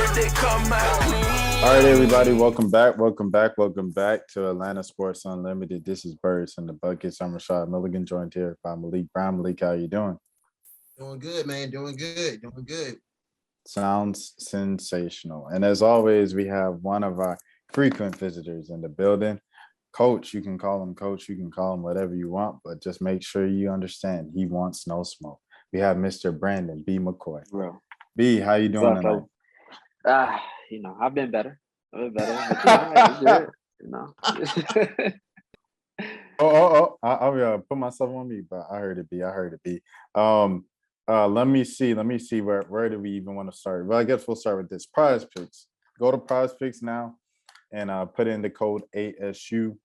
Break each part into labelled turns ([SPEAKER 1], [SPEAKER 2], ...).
[SPEAKER 1] All right, everybody, welcome back to Atlanta Sports Unlimited. This is Birds and the Buckets. I'm Rashad Milligan, joined here by Malik Brown. Malik, how you doing?
[SPEAKER 2] Doing good, man. Doing good.
[SPEAKER 1] Sounds sensational. And as always, we have one of our frequent visitors in the building. Coach, you can call him Coach. You can call him whatever you want, but just make sure you understand he wants no smoke. We have Mr. Brandon B. McCoy.
[SPEAKER 3] Bro.
[SPEAKER 1] B, how you doing tonight?
[SPEAKER 3] I've been better. But
[SPEAKER 1] I'll put myself on mute, but I heard it, B. Let me see where do we even want to start? Well, I guess we'll start with this. Prize Picks. Go to Prize Picks now and put in the code ASU,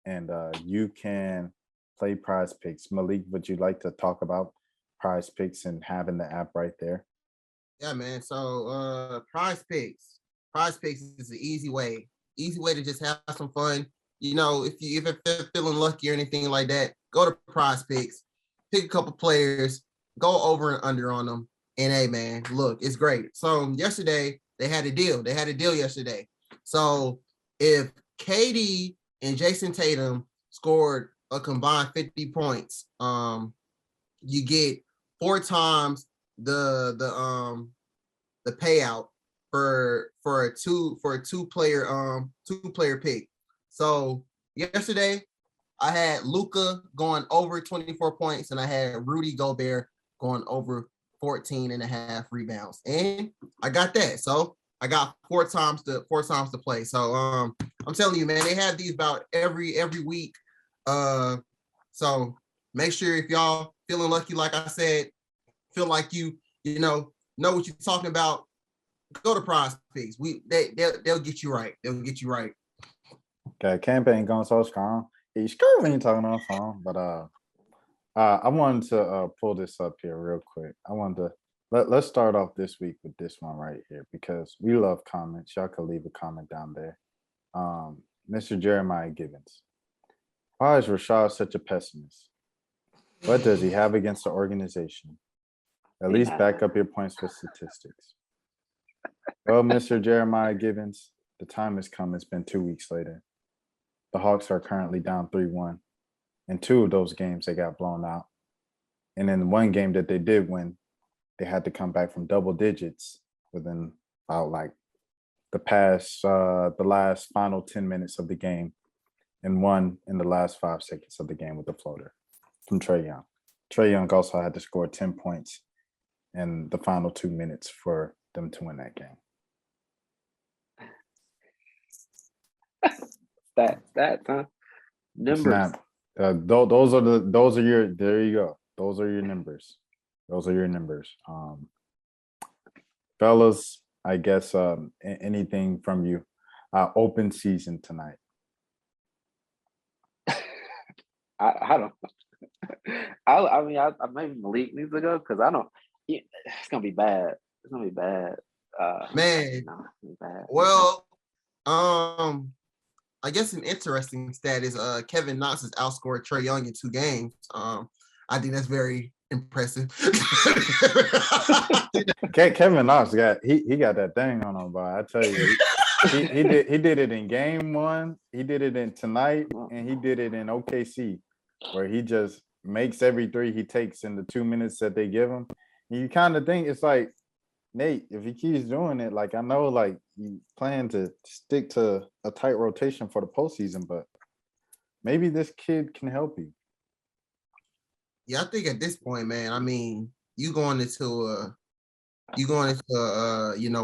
[SPEAKER 1] and you can play Prize Picks. Malik, would you like to talk about Prize Picks and having the app right there?
[SPEAKER 2] Yeah, man. So Prize Picks is an easy way to just have some fun. You know, if you're feeling lucky or anything like that, go to Prize Picks, pick a couple players, go over and under on them. And hey, man, look, it's great. So yesterday they had a deal. Yesterday. So if KD and Jason Tatum scored a combined 50 points, you get 4 times the payout for a two player pick. So yesterday I had Luka going over 24 points and I had Rudy Gobert going over 14 and a half rebounds. And I got that. So I got 4 times to play. So I'm telling you, man, they have these about every week. So make sure if y'all feeling lucky, like I said, feel like you know what you're talking about, go to Prize Picks. They'll get you right.
[SPEAKER 1] Okay, campaign going so strong. He's sure when you're talking on the phone, but I wanted to pull this up here real quick. I wanted to let's start off this week with this one right here because we love comments. Y'all can leave a comment down there. Mr. Jeremiah Gibbons. Why is Rashad such a pessimist? What does he have against the organization? At least back up your points with statistics. Well, Mr. Jeremiah Gibbons, the time has come. It's been 2 weeks later. The Hawks are currently down 3-1. In 2 of those games, they got blown out. And in the one game that they did win, they had to come back from double digits within about like the last final 10 minutes of the game, and won in the last 5 seconds of the game with the floater from Trey Young. Trey Young also had to score 10 points in the final 2 minutes for them to win that game.
[SPEAKER 3] Stats, huh? Numbers.
[SPEAKER 1] Those are your. There you go. Those are your numbers. Fellas, I guess anything from you. Open season tonight.
[SPEAKER 3] I don't. I mean, maybe Malik needs to go because I don't. It's gonna be bad.
[SPEAKER 2] Man.
[SPEAKER 3] Bad.
[SPEAKER 2] Well, I guess an interesting stat is Kevin Knox has outscored Trey Young in 2 games. I think that's very impressive.
[SPEAKER 1] Kevin Knox got that thing on him, but I tell you, he did it in game 1, he did it in tonight, and he did it in OKC, where he just makes every 3 he takes in the 2 minutes that they give him. And you kind of think it's like, Nate, if he keeps doing it, like I know, like you plan to stick to a tight rotation for the postseason, but maybe this kid can help you.
[SPEAKER 2] Yeah, I think at this point, man, I mean, you going into a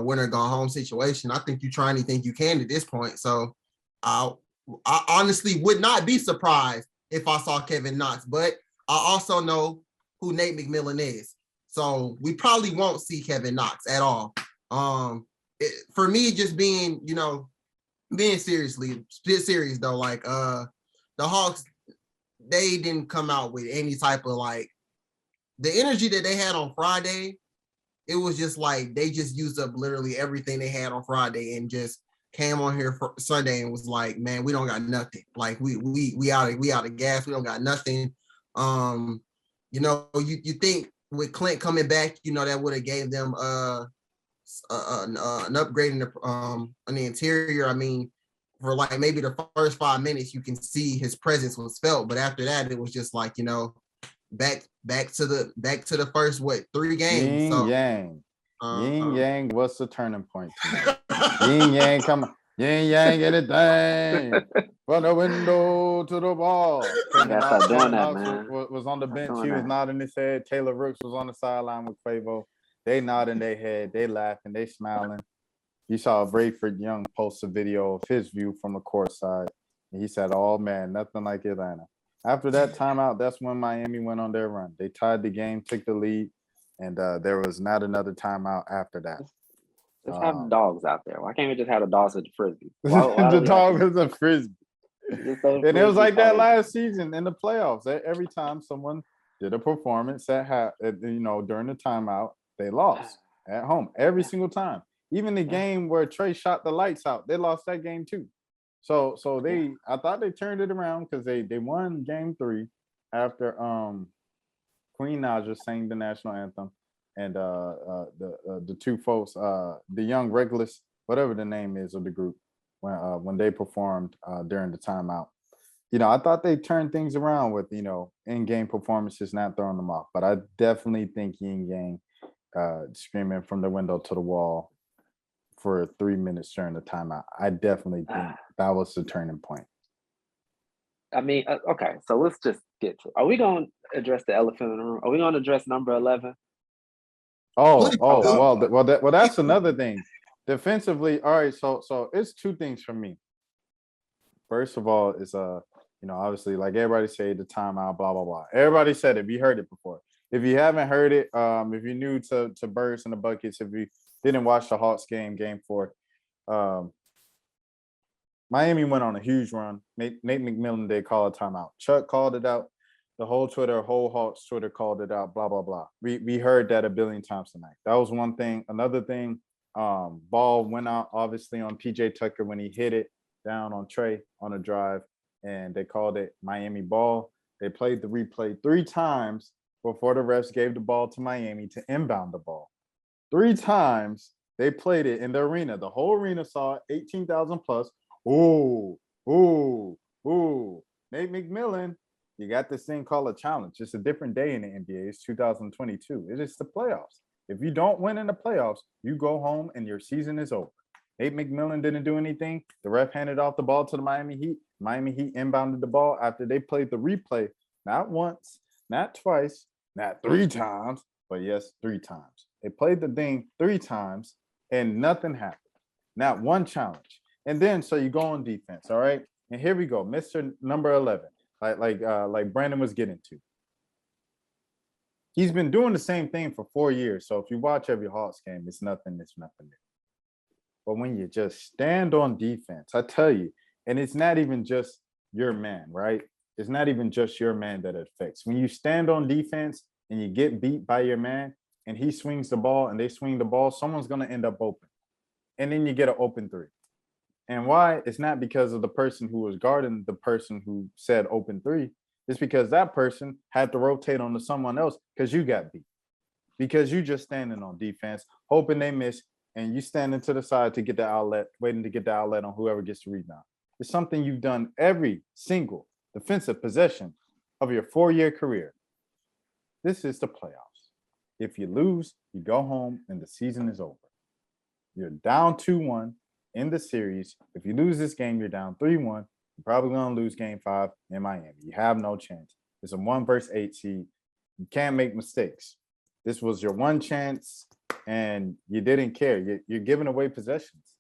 [SPEAKER 2] winner gone home situation. I think you try anything you can at this point. So I honestly would not be surprised if I saw Kevin Knox, but I also know who Nate McMillan is. So we probably won't see Kevin Knox at all. For me, just being serious though, like the Hawks, they didn't come out with any type of like the energy that they had on Friday. It was just like they just used up literally everything they had on Friday and just came on here for Sunday and was like, man, we don't got nothing. Like we out of gas. We don't got nothing. You think with Clint coming back, that would have gave them an upgrade in the interior. I mean, for like maybe the first 5 minutes, you can see his presence was felt, but after that, it was just like back to the first 3 games.
[SPEAKER 1] Yin
[SPEAKER 2] So
[SPEAKER 1] Yang. Yin Yang, what's the turning point tonight?
[SPEAKER 2] Yin
[SPEAKER 1] Yin Yang, come on. Yin Yang, anything. From the window to the wall.
[SPEAKER 3] Gotta stop doing that, man.
[SPEAKER 1] Was on the bench.
[SPEAKER 3] doing
[SPEAKER 1] He was
[SPEAKER 3] that.
[SPEAKER 1] nodding his head. Taylor Rooks was on the sideline with Quavo. They nodding their head. They laughing. They smiling. You saw Rayford Young post a video of his view from the court side. And he said, oh, man, nothing like Atlanta. After that timeout, that's when Miami went on their run. They tied the game, took the lead, and there was not another timeout after that.
[SPEAKER 3] Just have the dogs out there. Why can't we just have the dogs with the frisbee? Why
[SPEAKER 1] The dog was a frisbee. And it was like that last season in the playoffs. Every time someone did a performance during the timeout, they lost at home every single time. Even the game where Trey shot the lights out, they lost that game too. So I thought they turned it around because they won game 3 after Queen Naja sang the national anthem, and the two folks, the young Regulus, whatever the name is of the group, when they performed during the timeout. I thought they turned things around with in-game performances, not throwing them off. But I definitely think Yin Yang screaming from the window to the wall for 3 minutes during the timeout. I definitely think that was the turning point.
[SPEAKER 3] I mean, okay, so let's just get to it. Are we going to address the elephant in the room? Are we going to address number 11?
[SPEAKER 1] Well, that's another thing. Defensively, all right, so it's 2 things for me. First of all, is obviously, like everybody said, the timeout, blah blah blah. Everybody said it. You heard it before. If you haven't heard it, if you're new to Birds in the Buckets, if you didn't watch the Hawks game 4, Miami went on a huge run. Nate McMillan did call a timeout. Chuck called it out. The whole Hawks Twitter called it out, blah, blah, blah. We heard that a billion times tonight. That was one thing. Another thing, ball went out, obviously, on PJ Tucker when he hit it down on Trey on a drive, and they called it Miami ball. They played the replay 3 times before the refs gave the ball to Miami to inbound the ball. 3 times they played it in the arena. The whole arena saw it, 18,000 plus. Ooh. Nate McMillan, you got this thing called a challenge. It's a different day in the NBA. It's 2022. It is the playoffs. If you don't win in the playoffs, you go home and your season is over. Nate McMillan didn't do anything. The ref handed off the ball to the Miami Heat. Miami Heat inbounded the ball after they played the replay, not once, not twice, not 3 times, but yes, 3 times. They played the thing 3 times and nothing happened. Not one challenge. And then, so you go on defense, all right? And here we go, Mr. Number 11, like Brandon was getting to. He's been doing the same thing for 4 years. So if you watch every Hawks game, it's nothing new. But when you just stand on defense, I tell you, and it's not even just your man, right? It's not even just your man that it affects. When you stand on defense and you get beat by your man and he swings the ball and they swing the ball, someone's going to end up open. And then you get an open 3. And why? It's not because of the person who was guarding the person who said open 3. It's because that person had to rotate onto someone else because you got beat. Because you just standing on defense, hoping they miss, and you standing to the side to get the outlet, waiting to get the outlet on whoever gets the rebound. It's something you've done every single defensive possession of your 4-year career. This is the playoffs. If you lose, you go home and the season is over. You're down 2-1 in the series. If you lose this game, you're down 3-1. You're probably going to lose game 5 in Miami. You have no chance. It's a 1 versus 8 seed. You can't make mistakes. This was your one chance, and you didn't care. You're giving away possessions.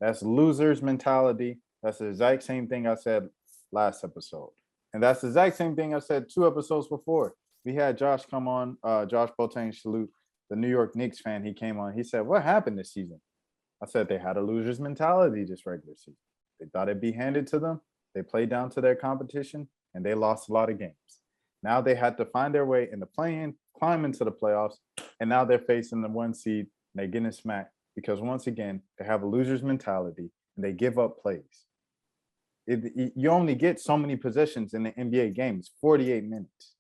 [SPEAKER 1] That's loser's mentality. That's the exact same thing I said last episode. And that's the exact same thing I said 2 episodes before. We had Josh come on, Josh Boateng, salute, the New York Knicks fan. He came on. He said, what happened this season? I said they had a loser's mentality this regular season. They thought it'd be handed to them. They played down to their competition, and they lost a lot of games. Now they had to find their way in the play-in, climb into the playoffs, and now they're facing the 1 seed, and they're getting smacked because, once again, they have a loser's mentality, and they give up plays. You only get so many possessions in the NBA game. It's 48 minutes.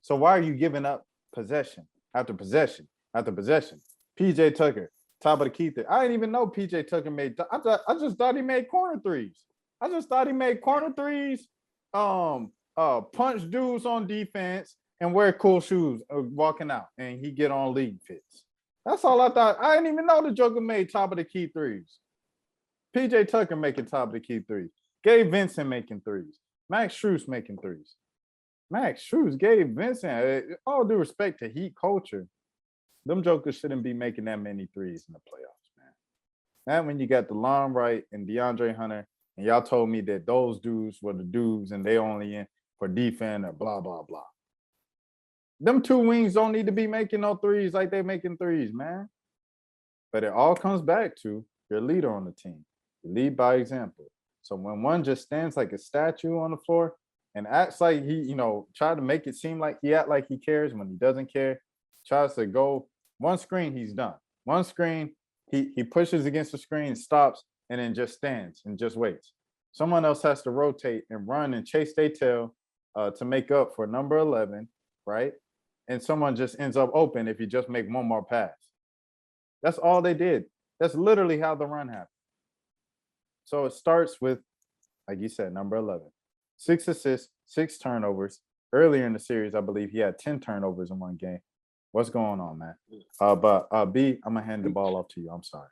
[SPEAKER 1] So why are you giving up possession after possession after possession? PJ Tucker, Top of the key. I didn't even know PJ Tucker made. I just thought he made corner threes. I just thought he made corner threes. Punch dudes on defense and wear cool shoes walking out, and he get on league fits. That's all I thought. I didn't even know the Joker made top of the key threes. PJ Tucker making top of the key threes. Gabe Vincent making threes. Max Strus making threes. Max Strus, Gabe Vincent. All due respect to Heat culture, them jokers shouldn't be making that many threes in the playoffs, man. That when you got DeLon Wright and DeAndre Hunter, and y'all told me that those dudes were the dudes and they only in for defense or blah, blah, blah. Them two wings don't need to be making no threes like they making threes, man. But it all comes back to your leader on the team. You lead by example. So when one just stands like a statue on the floor and acts like he, try to make it seem like he act like he cares when he doesn't care, tries to go one screen, he's done. One screen, he pushes against the screen, stops, and then just stands and just waits. Someone else has to rotate and run and chase their tail to make up for number 11, right? And someone just ends up open if you just make one more pass. That's all they did. That's literally how the run happened. So it starts with, like you said, number 11. 6 assists, 6 turnovers. Earlier in the series, I believe he had 10 turnovers in one game. What's going on, man? But B, I'm gonna hand the ball off to you. I'm sorry.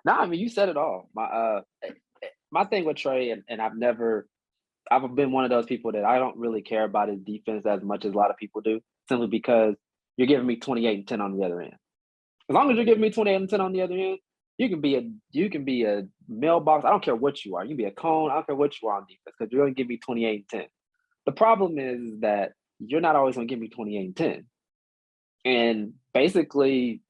[SPEAKER 3] No, I mean, you said it all. My thing with Trey, and I've been one of those people that I don't really care about his defense as much as a lot of people do, simply because you're giving me 28 and 10 on the other end. As long as you're giving me 28 and 10 on the other end, you can be a mailbox. I don't care what you are. You can be a cone. I don't care what you are on defense, because you're going to give me 28 and 10. The problem is that you're not always going to give me 28 and 10. And basically,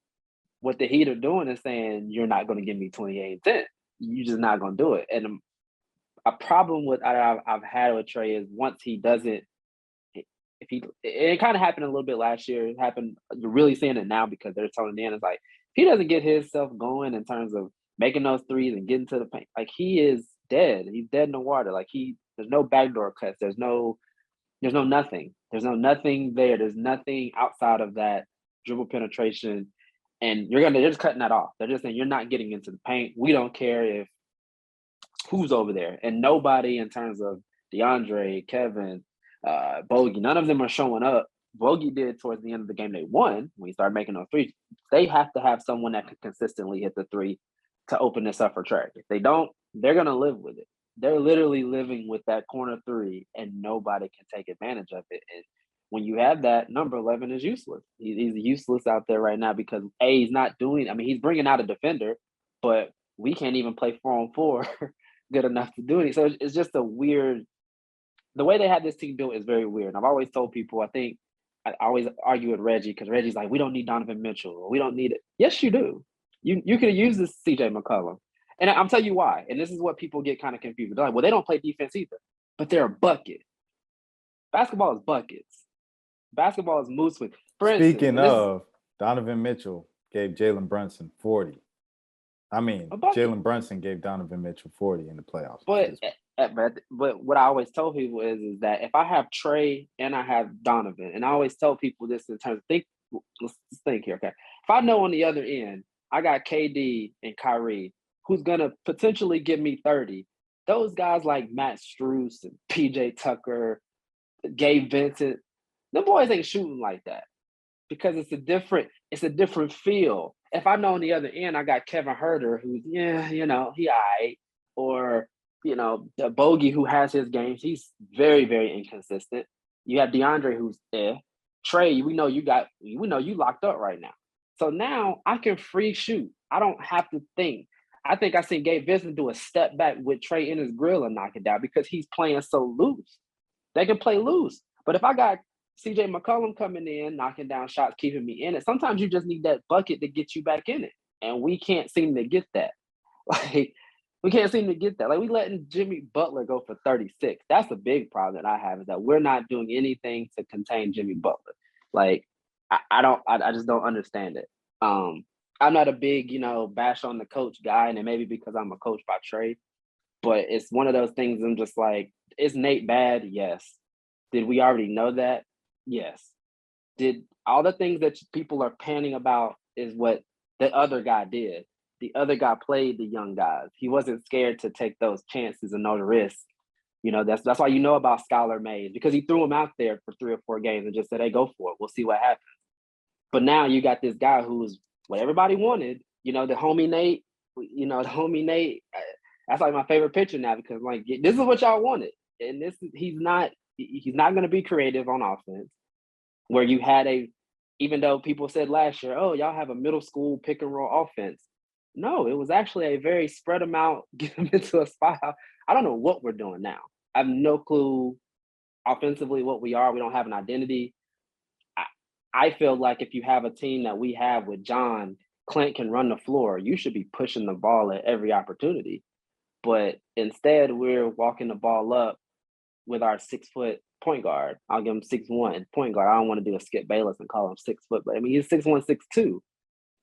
[SPEAKER 3] what the Heat are doing is saying, you're not going to give me 28 and 10. You're just not going to do it. And a problem I've had with Trey is once he doesn't, it kind of happened a little bit last year. It happened, you're really seeing it now because they're telling the end, it's like, if he doesn't get himself going in terms of making those threes and getting to the paint, like, he is dead. He's dead in the water. Like, there's no backdoor cuts. There's no nothing. There's no nothing there. There's nothing outside of that dribble penetration. And they're just cutting that off. They're just saying, you're not getting into the paint. We don't care if who's over there. And nobody in terms of DeAndre, Kevin, Bogey, none of them are showing up. Bogey did towards the end of the game they won when he started making those threes. They have to have someone that can consistently hit the three to open this up for Trey. If they don't, they're going to live with it. They're literally living with that corner three, and nobody can take advantage of it. And when you have that, number 11 is useless. He's useless out there right now because, A, he's not doing – I mean, he's bringing out a defender, but we can't even play 4-on-4 good enough to do it. So it's just a weird – the way they have this team built is very weird. And I've always told people, I always argue with Reggie because Reggie's like, we don't need Donovan Mitchell. Or we don't need it. Yes, you do. You could have used this CJ McCollum. And I'm telling you why. And this is what people get kind of confused. They're like, well, they don't play defense either. But they're a bucket. Basketball is buckets. Basketball is moose with.
[SPEAKER 1] Speaking of, Donovan Mitchell gave Jalen Brunson 40. I mean, Jalen Brunson gave Donovan Mitchell 40 in the playoffs.
[SPEAKER 3] But what I always tell people is that if I have Trey and I have Donovan, and I always tell people this in terms of let's think here, okay? If I know on the other end, I got KD and Kyrie, who's going to potentially give me 30, those guys like Matt Strus and PJ Tucker, Gabe Vincent, them boys ain't shooting like that because it's a different feel. If I know on the other end, I got Kevin Huerter, who's, he all right, or, the Bogey who has his games. He's very, very inconsistent. You have DeAndre who's there. Trey, we know you locked up right now. So now I can free shoot. I don't have to think. I think I seen Gabe Vincent do a step back with Trey in his grill and knock it down because he's playing so loose. They can play loose. But if I got CJ McCollum coming in, knocking down shots, keeping me in it, sometimes you just need that bucket to get you back in it. And we can't seem to get that. We can't seem to get that. We letting Jimmy Butler go for 36. That's the big problem that I have, is that we're not doing anything to contain Jimmy Butler. I just don't understand it. I'm not a big, bash on the coach guy, and it may be because I'm a coach by trade, but it's one of those things I'm just like, is Nate bad? Yes. Did we already know that? Yes. Did all the things that people are panning about is what the other guy did. The other guy played the young guys. He wasn't scared to take those chances and those risks. That's why about Skylar Mays, because he threw him out there for 3 or 4 games and just said, hey, go for it. We'll see what happens. But now you got this guy who's what everybody wanted, the homie Nate, that's like my favorite picture now, because like, this is what y'all wanted. And he's not going to be creative on offense, where you had even though people said last year, oh, y'all have a middle school pick and roll offense. No, it was actually a very spread them out, get them into a spot. I don't know what we're doing now. I have no clue offensively what we are. We don't have an identity. I feel like if you have a team that we have with John, Clint can run the floor, you should be pushing the ball at every opportunity. But instead, we're walking the ball up with our 6-foot point guard. I'll give him 6'1" point guard. I don't want to do a Skip Bayless and call him 6 foot, but I mean, he's 6'1", 6'2".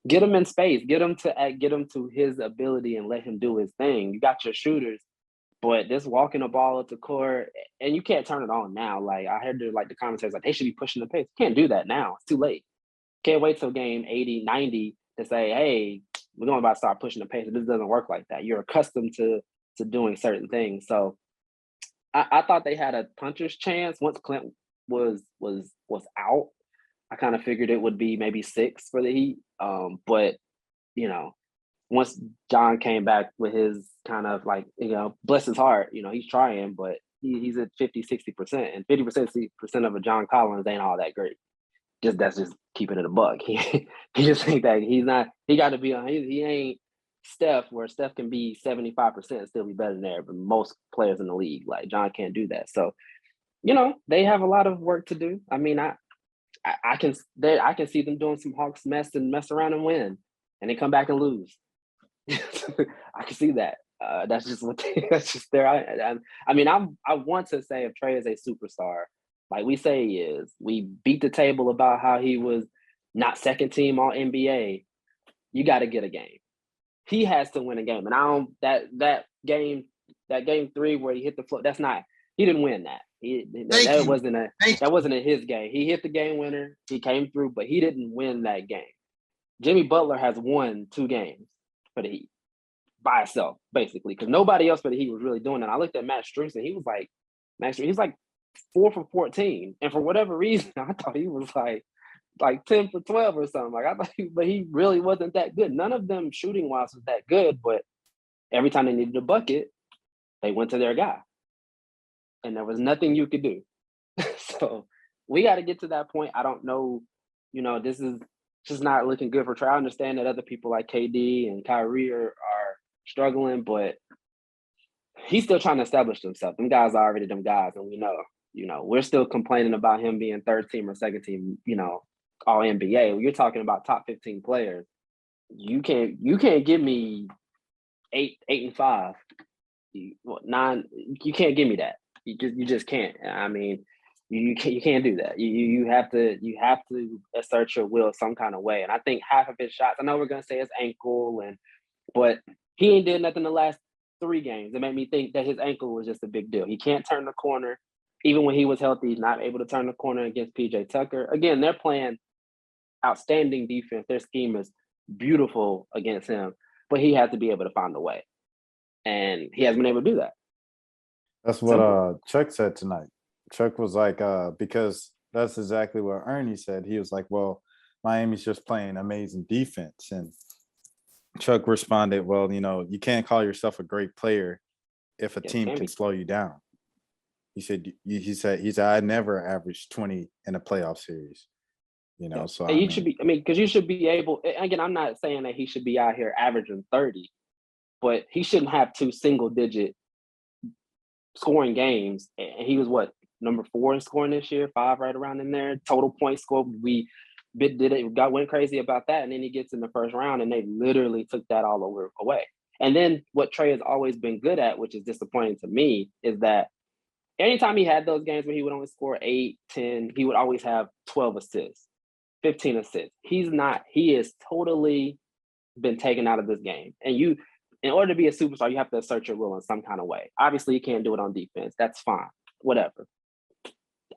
[SPEAKER 3] Get him in space. Get him to his ability and let him do his thing. You got your shooters, but this walking the ball up the court, and you can't turn it on now. Like, I heard the commentators like, they should be pushing the pace. Can't do that now. It's too late. Can't wait till game 80, 90 to say, hey, we're going to start pushing the pace. This doesn't work like that. You're accustomed to doing certain things. So I thought they had a puncher's chance once Clint was out. I kind of figured it would be maybe 6 for the Heat. But, once John came back with his kind of like, bless his heart, he's trying, but he's at 50, 60%. And 50% of a John Collins ain't all that great. That's just keeping it a buck. He just think that he got to be on, he ain't Steph, where Steph can be 75% and still be better than there, but most players in the league, like John can't do that. So, they have a lot of work to do. I mean, I can see them doing some Hawks mess around and win, and they come back and lose. I can see that. That's just that's just there. I mean, I want to say if Trey is a superstar, like we say he is, we beat the table about how he was not second team all NBA. You got to get a game. He has to win a game, and that game 3 where he hit the floor. He didn't win that. That wasn't in his game. He hit the game winner. He came through, but he didn't win that game. Jimmy Butler has won 2 games for the Heat by himself, basically, because nobody else for the Heat was really doing that. I looked at Matt Strus, and he was like, 4 for 14, and for whatever reason, I thought he was like 10 for 12 or something. Like, I thought, but he really wasn't that good. None of them shooting wise was that good, but every time they needed a bucket, they went to their guy, and there was nothing you could do. So we got to get to that point. I don't know, this is just not looking good for Trey. I understand that other people like KD and Kyrie are struggling, but he's still trying to establish himself. Them guys are already them guys, and we know, we're still complaining about him being 3rd team or 2nd team, all NBA. You're talking about top 15 players. You can't give me 8 and 5, 9. You can't give me that. You just can't. I mean, you can't do that. You have to assert your will some kind of way. And I think half of his shots, I know we're gonna say his ankle, but he ain't did nothing the last 3 games. It made me think that his ankle was just a big deal. He can't turn the corner. Even when he was healthy, he's not able to turn the corner against PJ Tucker. Again, they're playing outstanding defense. Their scheme is beautiful against him, but he has to be able to find a way. And he hasn't been able to do that.
[SPEAKER 1] That's what Chuck said tonight. Chuck was like, because that's exactly what Ernie said. He was like, well, Miami's just playing amazing defense. And Chuck responded, well, you can't call yourself a great player if a team can slow you down. He said, I never averaged 20 in a playoff series. So
[SPEAKER 3] because you should be able, again, I'm not saying that he should be out here averaging 30, but he shouldn't have 2 single-digit scoring games. And he was number 4 in scoring this year, 5 right around in there. Total points scored. We went crazy about that, and then he gets in the first round, and they literally took that all away. And then what Trey has always been good at, which is disappointing to me, is that anytime he had those games where he would only score 8, 10, he would always have 12 assists, 15 assists. He is totally been taken out of this game. And in order to be a superstar, you have to assert your will in some kind of way. Obviously, you can't do it on defense. That's fine. Whatever.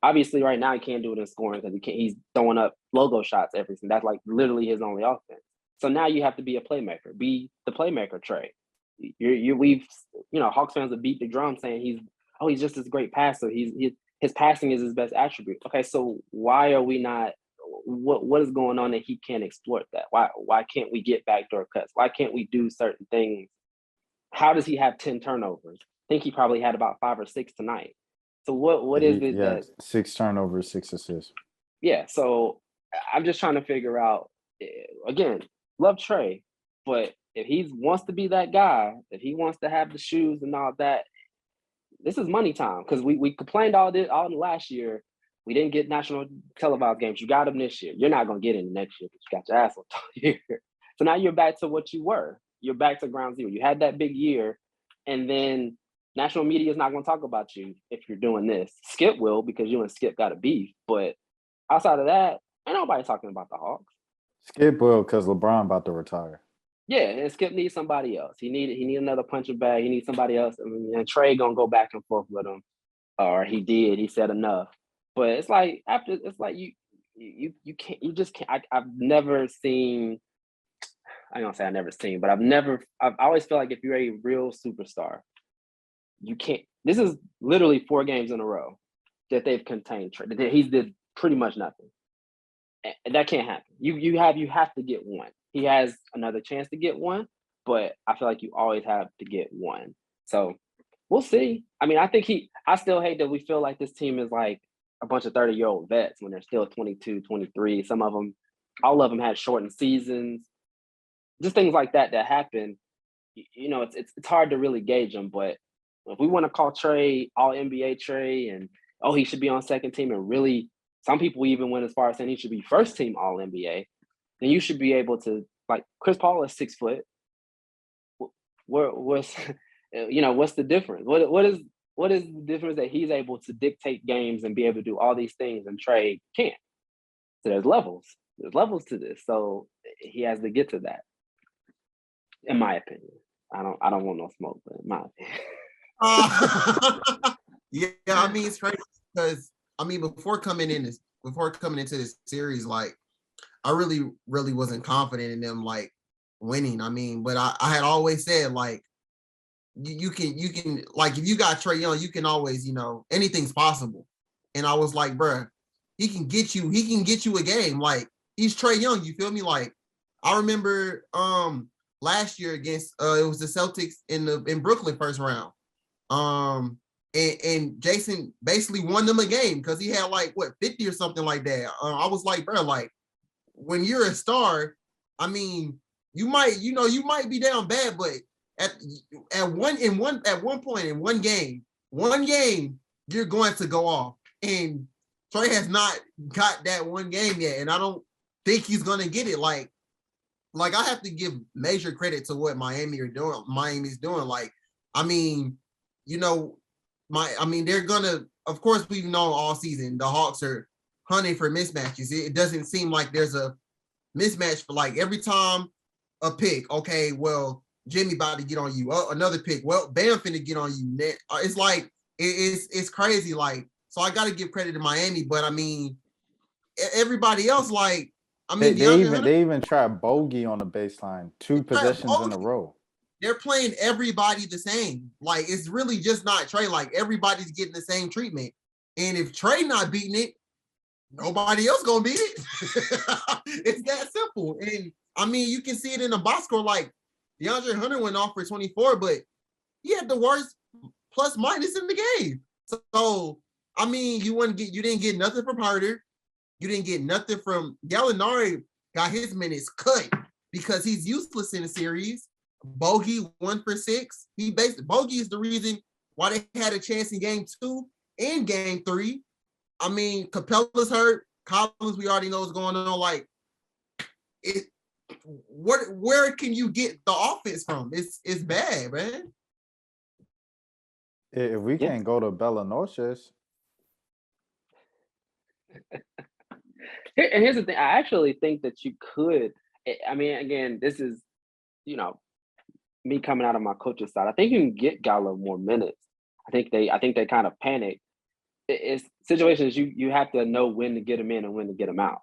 [SPEAKER 3] Obviously, right now, he can't do it in scoring because he's throwing up logo shots everything. That's like literally his only offense. So now you have to be a playmaker. Be the playmaker, Trey. Hawks fans have beat the drum saying he's just this great passer. His passing is his best attribute. Okay, so why are we not? What is going on that he can't exploit that? Why can't we get backdoor cuts? Why can't we do certain things? How does he have 10 turnovers? I think he probably had about 5 or 6 tonight. So what is it that
[SPEAKER 1] 6 turnovers, 6 assists.
[SPEAKER 3] Yeah, so I'm just trying to figure out again, love Trey, but if he wants to be that guy, if he wants to have the shoes and all that, this is money time because we complained all last year. We didn't get national televised games. You got them this year. You're not going to get in next year because you got your ass whooped all year. So now you're back to what you were. You're back to ground zero. You had that big year, and then national media is not going to talk about you if you're doing this. Skip will because you and Skip got a beef. But outside of that, ain't nobody talking about the Hawks.
[SPEAKER 1] Skip will because LeBron about to retire.
[SPEAKER 3] Yeah, and Skip needs somebody else. He need another punching bag. He needs somebody else. And Trey gonna go back and forth with him, or he did. He said enough. But it's like you just can't. I've never seen. I don't say I never seen, but I've always felt like if you're a real superstar, you can't. This is literally 4 games in a row that they've contained Trey. That he's did pretty much nothing. And that can't happen. You have to get one. He has another chance to get one, but I feel like you always have to get one. So we'll see. I mean, I still hate that we feel like this team is like a bunch of 30-year-old vets when they're still 22, 23. Some of them, all of them had shortened seasons. Just things like that happen. It's hard to really gauge them, but if we want to call Trey all NBA Trey and he should be on second team and really some people even went as far as saying he should be first team all NBA, then you should be able to, like Chris Paul is 6 foot. What's the difference? What is the difference that he's able to dictate games and be able to do all these things and Trey can't? So there's levels. There's levels to this. So he has to get to that. In my opinion. I don't want no smoke, but in my opinion.
[SPEAKER 2] Yeah, I mean it's crazy because before coming into this series, like I really wasn't confident in them like winning. I mean, but I had always said like you can like if you got Trey Young, you can always, anything's possible. And I was like, bruh, he can get you a game. Like he's Trey Young, you feel me? Like I remember last year against it was the Celtics in Brooklyn first round. And Jason basically won them a game because he had like 50 or something like that. I was like, bro, like when you're a star, I mean, you might be down bad, but at one point in one game, you're going to go off. And Trey has not got that one game yet, and I don't think he's gonna get it. Like I have to give major credit to what Miami's doing. Like, I mean, they're gonna, of course, we've known all season the Hawks are hunting for mismatches. It doesn't seem like there's a mismatch for like every time a pick. Okay, well, Jimmy about to get on you. Another pick. Well, Bam finna get on you. It's like it's crazy. Like, so I got to give credit to Miami, but I mean, everybody else, like, I mean,
[SPEAKER 1] they even tried bogey on the baseline 2 possessions in a row.
[SPEAKER 2] They're playing everybody the same. Like, it's really just not Trey. Like, everybody's getting the same treatment. And if Trey not beating it, nobody else gonna beat it. It's that simple. And I mean, you can see it in the box score. Like, DeAndre Hunter went off for 24, but he had the worst plus minus in the game. So I mean, you didn't get nothing from Harder. You didn't get nothing from Gallinari. Got his minutes cut because he's useless in the series. Bogey 1 for 6. Bogey is the reason why they had a chance in game 2 and game 3. I mean, Capella's hurt. Collins, we already know what's going on. Like, where can you get the offense from? It's bad, man.
[SPEAKER 1] If we can't go to Bellanoshes.
[SPEAKER 3] And here's the thing. I actually think that you could. I mean, again, this is, me coming out of my coach's side. I think you can get Gallo more minutes. I think they kind of panic. It's situations you have to know when to get him in and when to get him out.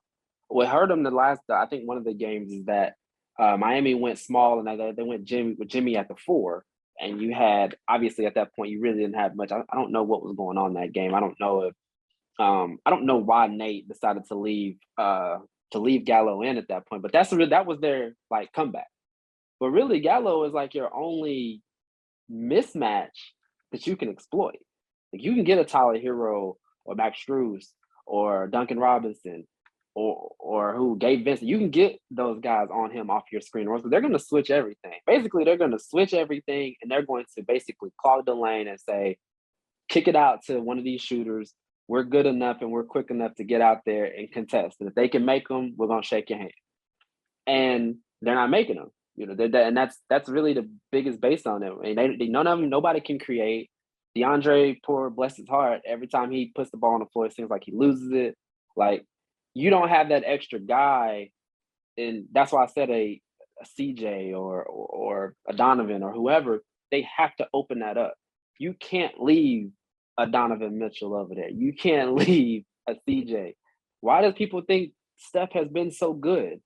[SPEAKER 3] What hurt him I think one of the games is that Miami went small, and they went Jimmy at the 4. And you had, obviously at that point, you really didn't have much. I don't know what was going on in that game. I don't know if I don't know why Nate decided to leave Gallo in at that point. But that was their like comeback. But really, Gallo is like your only mismatch that you can exploit. Like you can get a Tyler Hero or Max Strus or Duncan Robinson or who Gabe Vincent. You can get those guys on him off your screen. So they're going to switch everything. Basically, they're going to switch everything, and they're going to basically clog the lane and say, kick it out to one of these shooters. We're good enough and we're quick enough to get out there and contest. And if they can make them, we're going to shake your hand. And they're not making them. You know, and that's really the biggest base on it. And they none of them, nobody can create. DeAndre, poor bless his heart, every time he puts the ball on the floor, it seems like he loses it. Like, you don't have that extra guy, and that's why I said a CJ or a Donovan or whoever, they have to open that up. You can't leave a Donovan Mitchell over there. You can't leave a CJ. Why does people think Steph has been so good?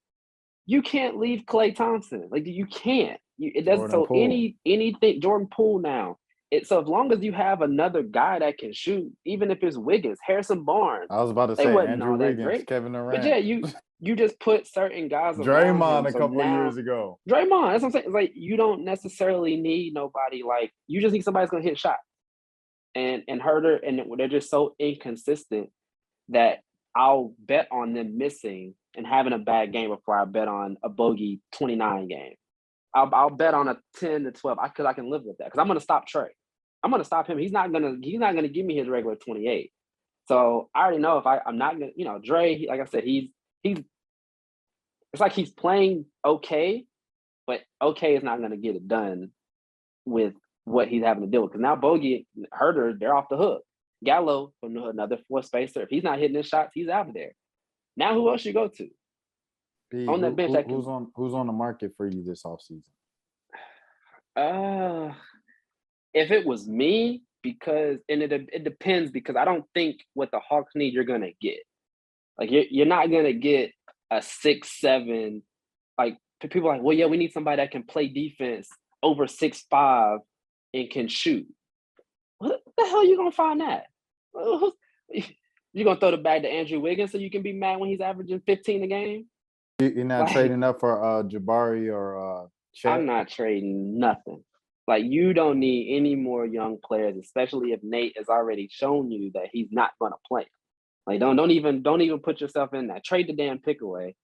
[SPEAKER 3] You can't leave Klay Thompson. Like, you can't. It doesn't. So anything, Jordan Poole now. So as long as you have another guy that can shoot, even if it's Wiggins, Harrison Barnes.
[SPEAKER 1] I was about to say Andrew Wiggins, Kevin Durant.
[SPEAKER 3] But yeah, you just put certain guys around
[SPEAKER 1] Draymond
[SPEAKER 3] him.
[SPEAKER 1] a couple of years ago.
[SPEAKER 3] Draymond, that's what I'm saying. It's like you don't necessarily need nobody. Like, you just need somebody that's gonna hit shots. And Herter, and they're just so inconsistent that I'll bet on them missing and having a bad game before I bet on a bogey 29 game. I'll bet on a 10 to 12 because I can live with that, because I'm going to stop Trey. I'm going to stop him. He's not going to give me his regular 28. So I already know if I'm not going to, Dre, like I said, he's it's like he's playing okay, but okay is not going to get it done with what he's having to deal with. Because now Bogey, Herter, they're off the hook. Gallo, from another four spacer, if he's not hitting his shots, he's out of there. Now who else you go to?
[SPEAKER 1] On that bench, who's on the market for you this offseason?
[SPEAKER 3] If it was me, because it depends, because I don't think what the Hawks need you're gonna get. Like, you're not gonna get a 6'7". Like, people are like, well, yeah, we need somebody that can play defense over 6'5" and can shoot. What the hell are you gonna find that? You're gonna throw the bag to Andrew Wiggins so you can be mad when he's averaging 15 a game?
[SPEAKER 1] You're not trading up for Jabari or Chet?
[SPEAKER 3] I'm not trading nothing. Like, you don't need any more young players, especially if Nate has already shown you that he's not gonna play. Like, don't even put yourself in that. Trade the damn pick away.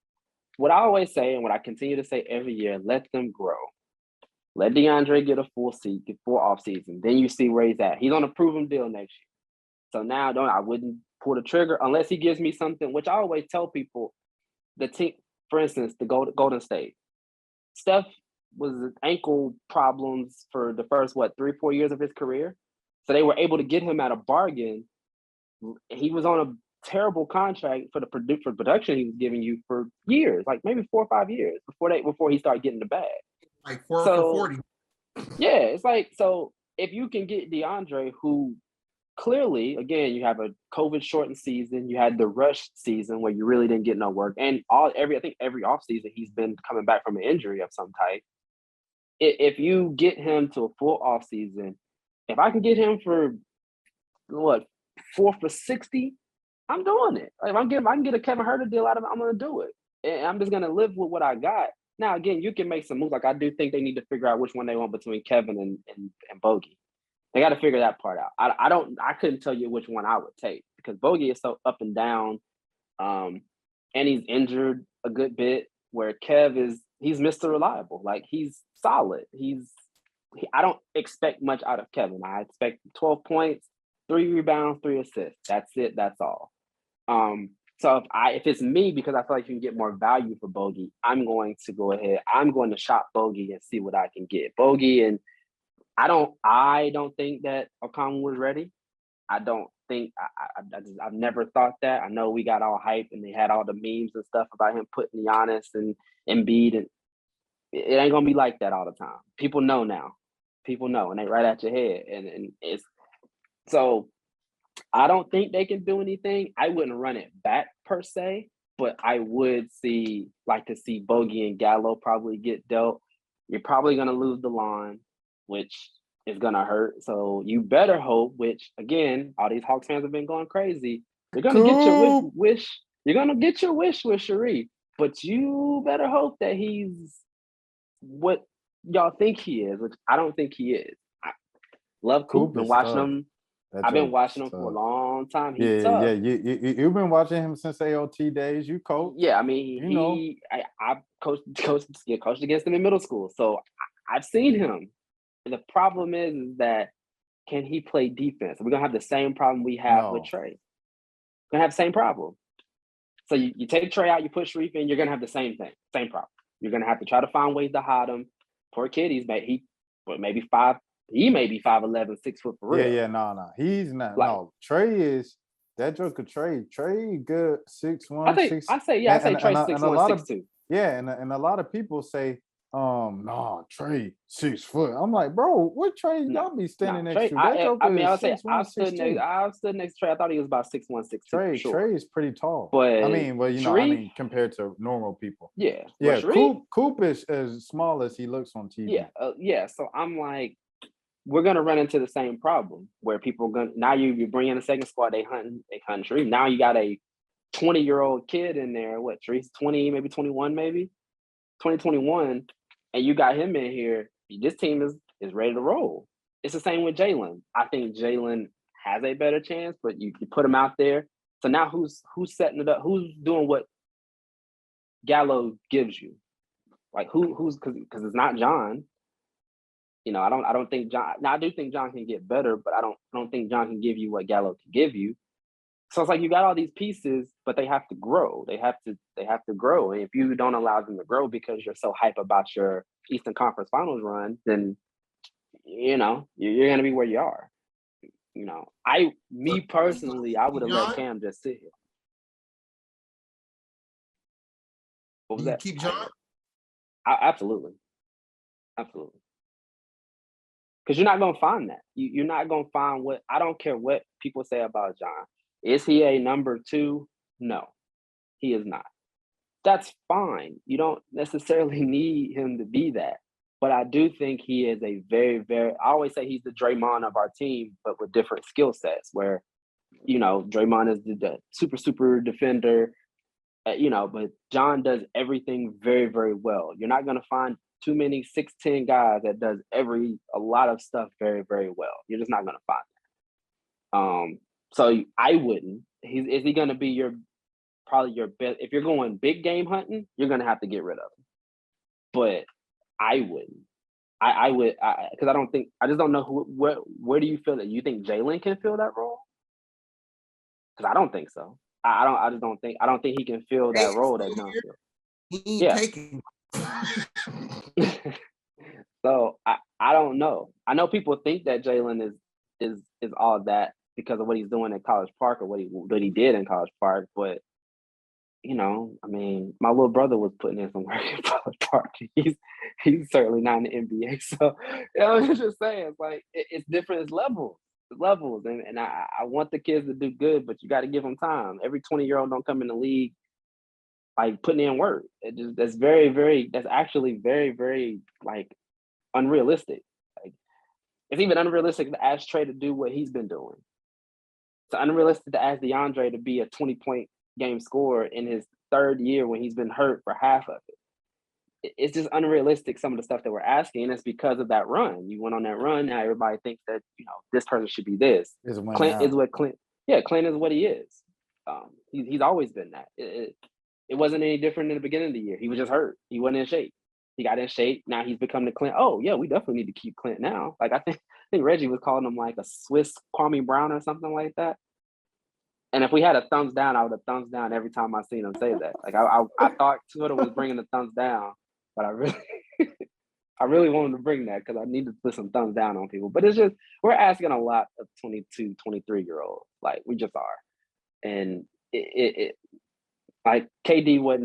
[SPEAKER 3] What I always say, and what I continue to say every year, let them grow. Let DeAndre get a full offseason. Then you see where he's at. He's on a proven deal next year. So now I wouldn't pull the trigger unless he gives me something, which I always tell people. The team, for instance, the Golden State. Steph was ankle problems for the first, 3-4 years of his career. So they were able to get him at a bargain. He was on a terrible contract for production he was giving you for years, like maybe 4 or 5 years before he started getting the bag.
[SPEAKER 2] Like 4 for 40.
[SPEAKER 3] Yeah, it's like, so if you can get DeAndre, who clearly, again, you have a COVID shortened season, you had the rush season where you really didn't get no work, and I think every offseason he's been coming back from an injury of some type. If you get him to a full offseason, if I can get him for 4 for 60, I'm doing it. If I can get a Kevin Herter deal out of it, I'm gonna do it. And I'm just gonna live with what I got. Now, again, you can make some moves. Like, I do think they need to figure out which one they want between Kevin and Bogey. They got to figure that part out. I couldn't tell you which one I would take, because Bogey is so up and down, and he's injured a good bit, where he's Mr. Reliable. Like, he's solid. I don't expect much out of Kevin. I expect 12 points, 3 rebounds, 3 assists. That's it. That's all. So if it's me, because I feel like you can get more value for Bogey, I'm going to go ahead. I'm going to shop Bogey and see what I can get. Bogey, and I don't think that Okongwu was ready. I don't think I've never thought that. I know we got all hype and they had all the memes and stuff about him putting Giannis and Embiid, and it ain't gonna be like that all the time. People know now. People know, and they right at your head, and it's so. I don't think they can do anything. I wouldn't run it back per se, but I would like to see Bogey and Gallo probably get dealt. You're probably going to lose the line, which is going to hurt. So you better hope, which again, all these Hawks fans have been going crazy. You're going to get your wish. You're going to get your wish with Sharif, but you better hope that he's what y'all think he is, which I don't think he is. I love Coop. Been watching him. I've been watching him for a long time. He's tough.
[SPEAKER 1] Yeah. You've been watching him since AOT days. You coach.
[SPEAKER 3] Yeah, I mean, I coached against him in middle school, so I've seen him. And the problem is that can he play defense? We're gonna have the same problem we have with Trey. We're gonna have the same problem. So you take Trey out, you put Sharif in, you're gonna have the same thing, same problem. You're gonna have to try to find ways to hide him. Poor kid, maybe 5. He may be 5'11", 6 foot for real.
[SPEAKER 1] Yeah, no. He's not. No, Trey is that joker. Trey good 6'1".
[SPEAKER 3] I say Trey 6'1", 6'2".
[SPEAKER 1] Yeah, and a lot of people say, no, Trey 6 foot. I'm like, bro, what Trey y'all be standing next to? That joker
[SPEAKER 3] I stood next to Trey. I thought he was about 6'1", 6'2".
[SPEAKER 1] Trey is pretty tall.
[SPEAKER 3] But
[SPEAKER 1] I mean, compared to normal people.
[SPEAKER 3] Yeah.
[SPEAKER 1] Coop is as small as he looks on TV.
[SPEAKER 3] Yeah. So I'm like, we're gonna run into the same problem where people are gonna now you bring in a second squad, they hunting Sharif. Now you got a 20-year-old kid in there. What, Shari's 20, maybe 21, maybe 2021, and you got him in here. This team is ready to roll. It's the same with Jalen. I think Jalen has a better chance, but you put him out there. So now who's setting it up? Who's doing what Gallo gives you? Like who's because it's not John. I don't think John. Now I do think John can get better, but I don't think John can give you what Gallo can give you. So it's like you got all these pieces, but they have to grow. They have to grow. And if you don't allow them to grow because you're so hype about your Eastern Conference Finals run, then you're gonna be where you are. Me personally, I would have let Cam just sit here. What was that?
[SPEAKER 2] Keep John?
[SPEAKER 3] Absolutely. Because you're not going to find that. You're not going to find I don't care what people say about John. Is he a number 2? No, he is not. That's fine. You don't necessarily need him to be that. But I do think he is a very, very, I always say he's the Draymond of our team, but with different skill sets where, Draymond is the super, super defender, but John does everything very, very well. You're not going to find too many 6'10" guys that does a lot of stuff very, very well. You're just not going to find that. So I wouldn't. Is he going to be probably your best? If you're going big game hunting, you're going to have to get rid of him. But I wouldn't. I would because I just don't know where do you feel that you think Jalen can fill that role? Because I don't think so. I don't think he can fill that role that John fills.
[SPEAKER 2] He ain't taking.
[SPEAKER 3] So I don't know. I know people think that Jalen is all that because of what he's doing at College Park or what he did in College Park, but I mean, my little brother was putting in some work at College Park. He's certainly not in the NBA. So I'm just saying, it's like it's different. It's levels, and I want the kids to do good, but you got to give them time. Every 20-year-old don't come in the league like putting in work. That's very, very. That's actually very, very like unrealistic. Like it's even unrealistic to ask Trey to do what he's been doing. It's unrealistic to ask DeAndre to be a 20-point game scorer in his 3rd year when he's been hurt for half of it. It's just unrealistic, some of the stuff that we're asking, and it's because of that run. You went on that run, now everybody thinks that this person should be this. Clint is what Clint is what he is. He's always been that. It wasn't any different in the beginning of the year. He was just hurt. He wasn't in shape. He got in shape. Now he's become the Clint. Oh yeah, we definitely need to keep Clint now. Like I think Reggie was calling him like a Swiss Kwame Brown or something like that. And if we had a thumbs down, I would have thumbs down every time I seen him say that. Like I thought Twitter was bringing the thumbs down, but I really wanted to bring that because I need to put some thumbs down on people. But it's just we're asking a lot of 22, 23-year-olds. Like we just are, and it like KD was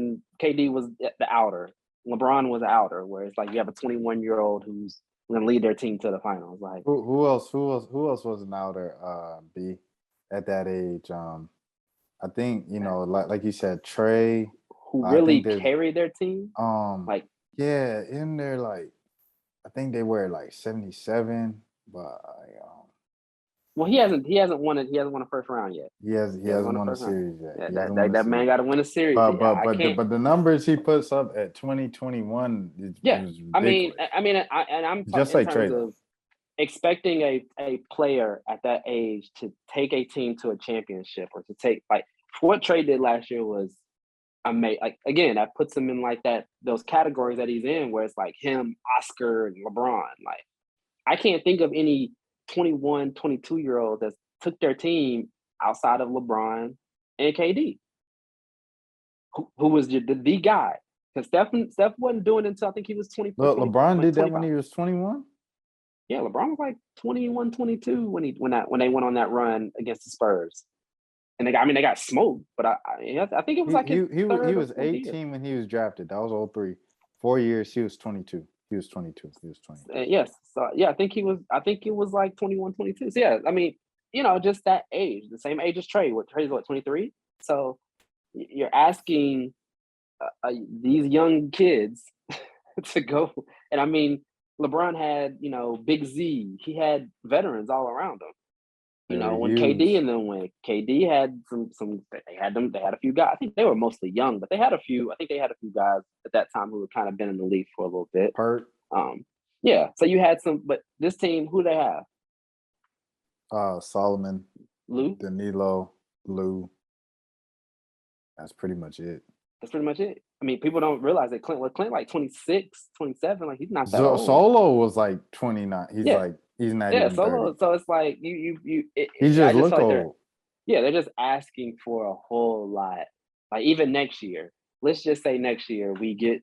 [SPEAKER 3] the outer. LeBron was the outer, where it's like you have a 21-year-old who's going to lead their team to the finals. Like
[SPEAKER 1] who else was an outer? B at that age. I think, like you said, Trey,
[SPEAKER 3] who
[SPEAKER 1] I
[SPEAKER 3] really
[SPEAKER 1] think there's
[SPEAKER 3] carry their team. Like,
[SPEAKER 1] yeah, in there, like, I think they were like 77, but
[SPEAKER 3] well, he hasn't won it. He hasn't won a first round yet.
[SPEAKER 1] he hasn't won a series yet.
[SPEAKER 3] Yeah,
[SPEAKER 1] He hasn't won a
[SPEAKER 3] that man
[SPEAKER 1] series.
[SPEAKER 3] got to win a series. I can't.
[SPEAKER 1] But the numbers he puts up at 2021
[SPEAKER 3] Yeah,
[SPEAKER 1] was
[SPEAKER 3] I mean,
[SPEAKER 1] ridiculous.
[SPEAKER 3] I'm talking
[SPEAKER 1] Just
[SPEAKER 3] in
[SPEAKER 1] like Trey
[SPEAKER 3] terms
[SPEAKER 1] though.
[SPEAKER 3] of expecting a player at that age to take a team to a championship or to take like what Trey did last year was amazing. Like again, that puts him in like those categories that he's in where it's like him, Oscar, and LeBron. Like I can't think of any 21, 22-year-old that took their team outside of LeBron and KD, who was the guy. Because Steph wasn't doing it until I think he was 24,
[SPEAKER 1] Look,
[SPEAKER 3] 20,
[SPEAKER 1] LeBron did that
[SPEAKER 3] 25.
[SPEAKER 1] when he was 21.
[SPEAKER 3] Yeah, LeBron was like 21, 22 when they went on that run against the Spurs. And they got smoked, but I think it was like his
[SPEAKER 1] He
[SPEAKER 3] third or
[SPEAKER 1] was
[SPEAKER 3] fourth year.
[SPEAKER 1] 18 when he was drafted. That was 03. 4 years, he was 22. He was 22.
[SPEAKER 3] Yes. So yeah, I think it was like 21, 22. So yeah, I mean, just that age, the same age as Trey. Trey's 23. So you're asking these young kids to go. And I mean, LeBron had, Big Z. He had veterans all around him. When KD and then when KD had they had a few guys. I think they were mostly young, but they had a few. I think they had a few guys at that time who had kind of been in the league for a little bit.
[SPEAKER 1] Hurt.
[SPEAKER 3] Yeah. So you had some, but this team, who they have?
[SPEAKER 1] Solomon,
[SPEAKER 3] Lou,
[SPEAKER 1] Danilo, Lou. That's pretty much it.
[SPEAKER 3] That's pretty much it. I mean, people don't realize that Clint like 26, 27. Like he's not that old.
[SPEAKER 1] Solo was like 29. He's not even
[SPEAKER 3] Solo.
[SPEAKER 1] 30.
[SPEAKER 3] So it's like he
[SPEAKER 1] just look old.
[SPEAKER 3] They're just asking for a whole lot. Like even next year, let's just say next year they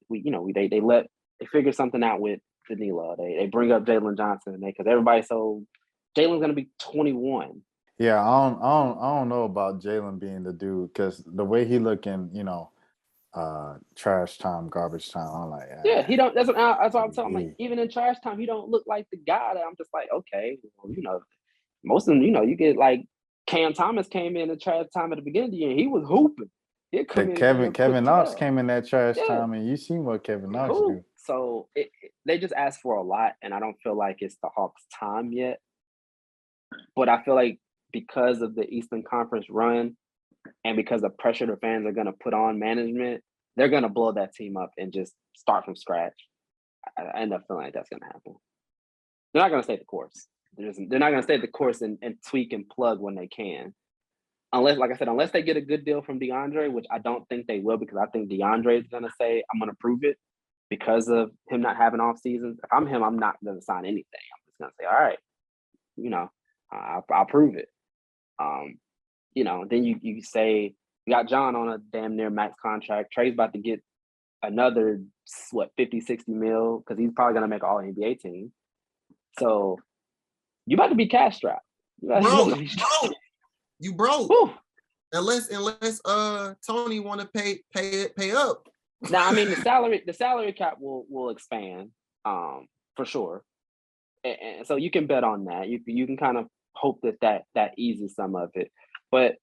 [SPEAKER 3] figure something out with Danilo. They bring up Jalen Johnson because everybody's so Jalen's gonna be 21.
[SPEAKER 1] Yeah, I don't know about Jalen being the dude because the way he looking, trash time, garbage time. I'm like,
[SPEAKER 3] yeah, he don't. That's what I'm telling. Like even in trash time, he don't look like the guy that I'm just like, okay, well, most of them, you get like Cam Thomas came in trash time at the beginning of the year. He was hooping.
[SPEAKER 1] Kevin Knox came in that trash time, and you seen what Kevin Knox do.
[SPEAKER 3] So they just asked for a lot, and I don't feel like it's the Hawks' time yet. But I feel like because of the Eastern Conference run, and because the pressure the fans are going to put on management, they're going to blow that team up and just start from scratch. I end up feeling like that's going to happen. They're not going to stay the course. They're not going to stay the course and tweak and plug when they can. Unless, like I said, unless they get a good deal from DeAndre, which I don't think they will, because I think DeAndre is going to say, I'm going to prove it because of him not having off seasons. If I'm him, I'm not going to sign anything. I'm just going to say, all right, I'll prove it. Then you say you got John on a damn near max contract. Trey's about to get another 50, 60 mil because he's probably gonna make an all NBA team. So you about to be cash strapped.
[SPEAKER 2] You broke.
[SPEAKER 3] Whew.
[SPEAKER 2] Unless Tony want to pay up.
[SPEAKER 3] Now I mean the salary cap will expand for sure. And so you can bet on that. You can kind of hope that eases some of it. But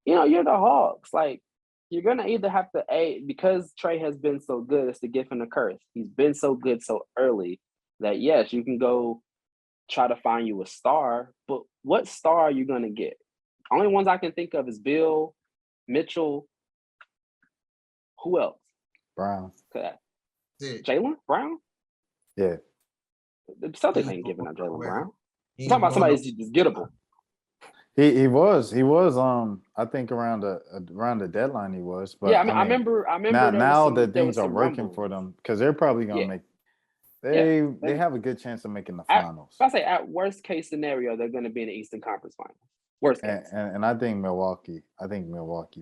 [SPEAKER 3] you're the Hawks. Like you're gonna either have to because Trey has been so good, it's the gift and the curse. He's been so good so early that yes, you can go try to find you a star, but what star are you gonna get? Only ones I can think of is Bill, Mitchell. Who else?
[SPEAKER 1] Brown.
[SPEAKER 3] Jaylen Brown?
[SPEAKER 1] Yeah.
[SPEAKER 3] The Celtics ain't giving up Jaylen Brown. I'm talking about somebody who's just gettable.
[SPEAKER 1] He was I think around the deadline he was. But
[SPEAKER 3] yeah, I remember
[SPEAKER 1] now that things are working for them because they're probably gonna make they have a good chance of making the finals.
[SPEAKER 3] I say at worst case scenario they're going to be in the Eastern Conference Finals. Worst case.
[SPEAKER 1] And I think Milwaukee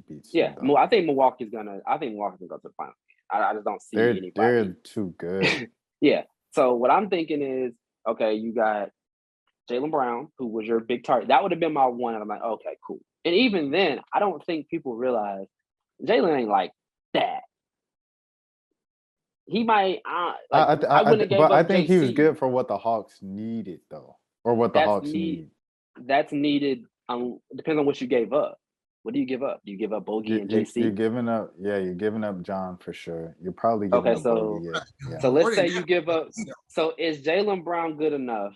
[SPEAKER 1] beats.
[SPEAKER 3] Yeah, I think Milwaukee's gonna go to the finals. I just don't see anybody.
[SPEAKER 1] They're too good.
[SPEAKER 3] Yeah. So what I'm thinking is, okay, you got Jaylen Brown, who was your big target. That would have been my one. And I'm like, okay, cool. And even then, I don't think people realize Jaylen ain't like that. He might.
[SPEAKER 1] I think he was good for what the Hawks needed, though, or what the Hawks need.
[SPEAKER 3] That's needed. Depends on what you gave up. What do you give up? Do you give up Bogey and
[SPEAKER 1] You're
[SPEAKER 3] JC?
[SPEAKER 1] giving up. Yeah, you're giving up John for sure. You're probably giving
[SPEAKER 3] Okay,
[SPEAKER 1] up Bogey. Yeah, yeah.
[SPEAKER 3] so let's
[SPEAKER 2] More than
[SPEAKER 3] say you
[SPEAKER 2] that,
[SPEAKER 3] give up. So is Jaylen Brown good enough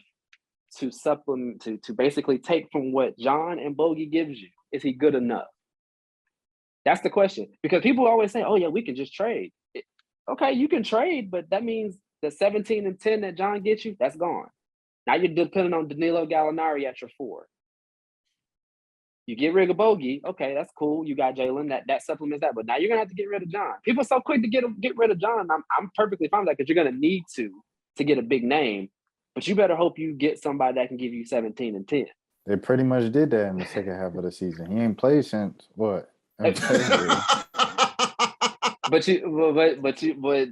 [SPEAKER 3] to supplement to basically take from what John and Bogey gives you? Is he good enough? That's the question. Because people always say, "Oh yeah, we can just trade." Okay, you can trade, but that means the 17 and 10 that John gets you, that's gone. Now you're depending on Danilo Gallinari at your 4. You get rid of Bogey, okay, that's cool. You got Jaylen, that supplements that, but now you're gonna have to get rid of John. People are so quick to get rid of John. I'm perfectly fine with that because you're gonna need to get a big name, but you better hope you get somebody that can give you 17 and 10.
[SPEAKER 1] They pretty much did that in the second half of the season. He ain't played since what? In February.
[SPEAKER 3] But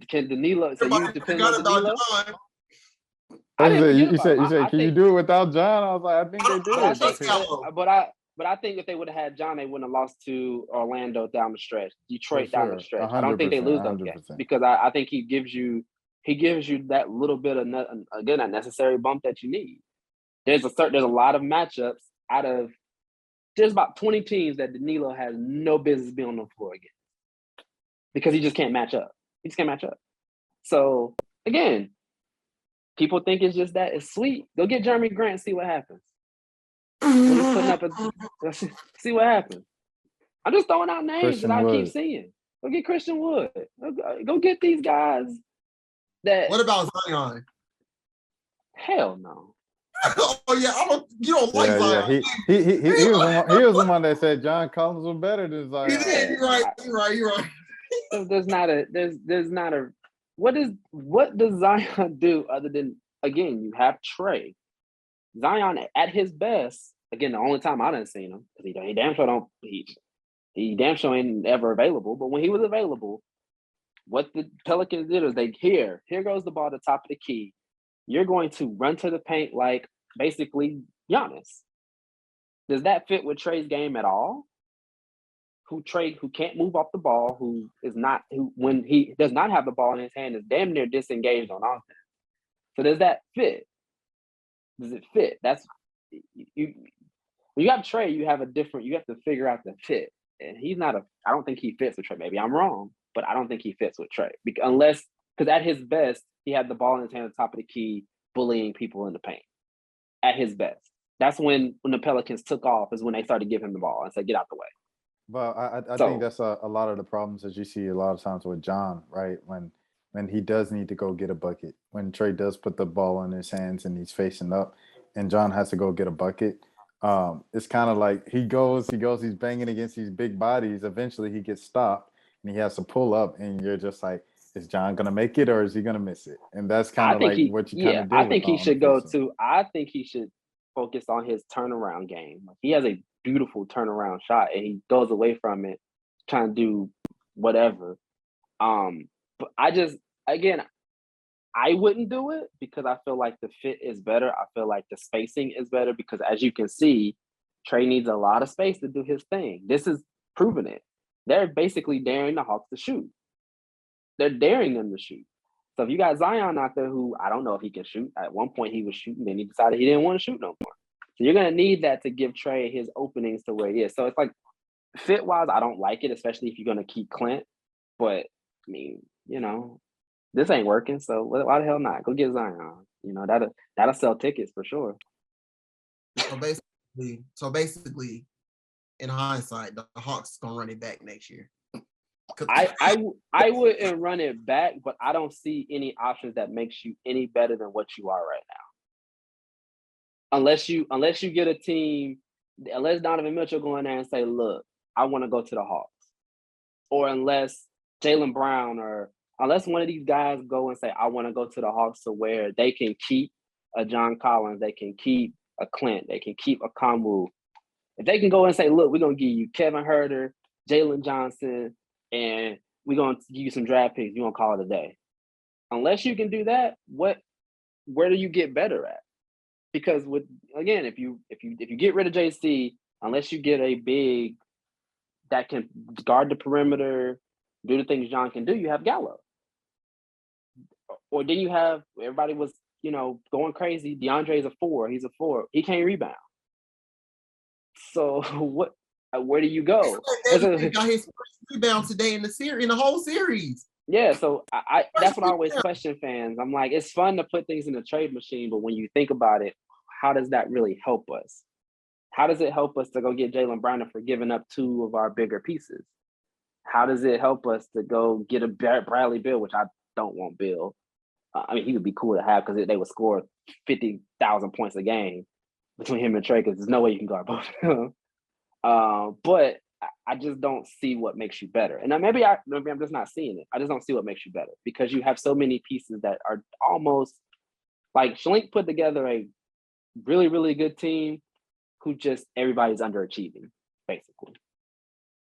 [SPEAKER 3] can Danilo? So you depend on Danilo? I didn't forget about him.
[SPEAKER 1] You said, can you do it without John? I was like, I think they did.
[SPEAKER 3] But I think if they would have had John, they wouldn't have lost to Orlando down the stretch, Detroit down the stretch. I don't think they lose those games because I think he gives you that little bit of again a necessary bump that you need. There's a lot of matchups there's about 20 teams that Danilo has no business being on the floor against because he just can't match up. He just can't match up. So again, people think it's just that it's sweet. Go get Jeremy Grant and see what happens. When he's putting up see what happens. I'm just throwing out names that I keep seeing. Go get Christian Wood. Go get these guys.
[SPEAKER 2] What about Zion?
[SPEAKER 3] Hell no.
[SPEAKER 2] Oh yeah, you don't like Zion.
[SPEAKER 1] Yeah. He was the one that said John Collins was better than Zion.
[SPEAKER 2] You're right.
[SPEAKER 3] There's not a what does Zion do other than, again, you have Trey. Zion at his best, again, the only time I done seen him, because he damn sure ain't ever available, but when he was available, what the Pelicans did is here goes the ball at the top of the key. You're going to run to the paint like basically Giannis. Does that fit with Trey's game at all? Who can't move off the ball, when he does not have the ball in his hand is damn near disengaged on offense. So does that fit? Does it fit? That's you. When you have Trey, you have to figure out the fit. And I don't think he fits with Trey. Maybe I'm wrong, but I don't think he fits with Trey. Because at his best, he had the ball in his hand at the top of the key, bullying people in the paint. At his best. That's when the Pelicans took off, is when they started giving him the ball and said, get out the way.
[SPEAKER 1] Well, I think that's a lot of the problems that you see a lot of times with John, right? When he does need to go get a bucket, when Trey does put the ball in his hands and he's facing up, and John has to go get a bucket. It's kind of like he goes, he's banging against these big bodies. Eventually, he gets stopped and he has to pull up, and you're just like, is John gonna make it or is he gonna miss it? And that's kind of like what you kind of do.
[SPEAKER 3] I think he should go to. I think he should focus on his turnaround game. He has a beautiful turnaround shot and he goes away from it trying to do whatever. But I wouldn't do it because I feel like the fit is better. I feel like the spacing is better because, as you can see, Trey needs a lot of space to do his thing. This is proving it. They're basically daring the Hawks to shoot. They're daring them to shoot. So if you got Zion out there who I don't know if he can shoot. At one point he was shooting, then he decided he didn't want to shoot no more. So you're going to need that to give Trey his openings to where he is. So it's like, fit-wise, I don't like it, especially if you're going to keep Clint. But, I mean, this ain't working, so why the hell not? Go get Zion. That'll sell tickets for sure.
[SPEAKER 2] So basically, in hindsight, the Hawks going to run it back next year.
[SPEAKER 3] I wouldn't run it back, but I don't see any options that makes you any better than what you are right now. Unless you get a team, unless Donovan Mitchell go in there and say, look, I want to go to the Hawks. Or unless Jaylen Brown or unless one of these guys go and say, I want to go to the Hawks to where they can keep a John Collins, they can keep a Clint, they can keep a Kamwu. If they can go and say, look, we're going to give you Kevin Huerter, Jalen Johnson, and we're going to give you some draft picks, you're going to call it a day. Unless you can do that, where do you get better at? Because if you get rid of JC, unless you get a big that can guard the perimeter, do the things John can do, you have Gallo. Or then you have, everybody was, going crazy. DeAndre's a 4. He's a 4. He can't rebound. So Where do you go?
[SPEAKER 2] He got his first rebound today in the whole series.
[SPEAKER 3] Yeah, so I that's what I always question fans. I'm like, it's fun to put things in the trade machine, but when you think about it, how does that really help us? How does it help us to go get Jaylen Brown for giving up 2 of our bigger pieces? How does it help us to go get a Bradley Beal, which I don't want Bill. I mean, he would be cool to have because they would score 50,000 points a game between him and Trey because there's no way you can guard both of them. But I just don't see what makes you better. And maybe I'm just not seeing it. I just don't see what makes you better because you have so many pieces that are almost like Schlink put together a really, really good team who just everybody's underachieving, basically.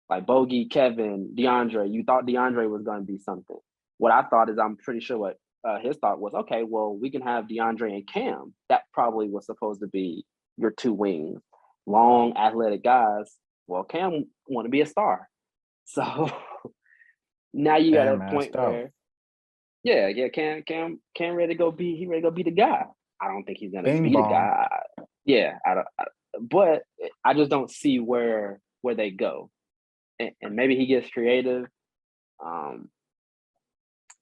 [SPEAKER 3] Like Bogey, Kevin, DeAndre, you thought DeAndre was going to be something. What I thought is I'm pretty sure what his thought was, okay, well, we can have DeAndre and Cam. That probably was supposed to be your 2 wings, long, athletic guys. Well, Cam want to be a star. So now you got a point where, Cam ready to go be, he ready to go be the guy. I don't think he's going to be the guy. Yeah, but I just don't see where they go. And maybe he gets creative. I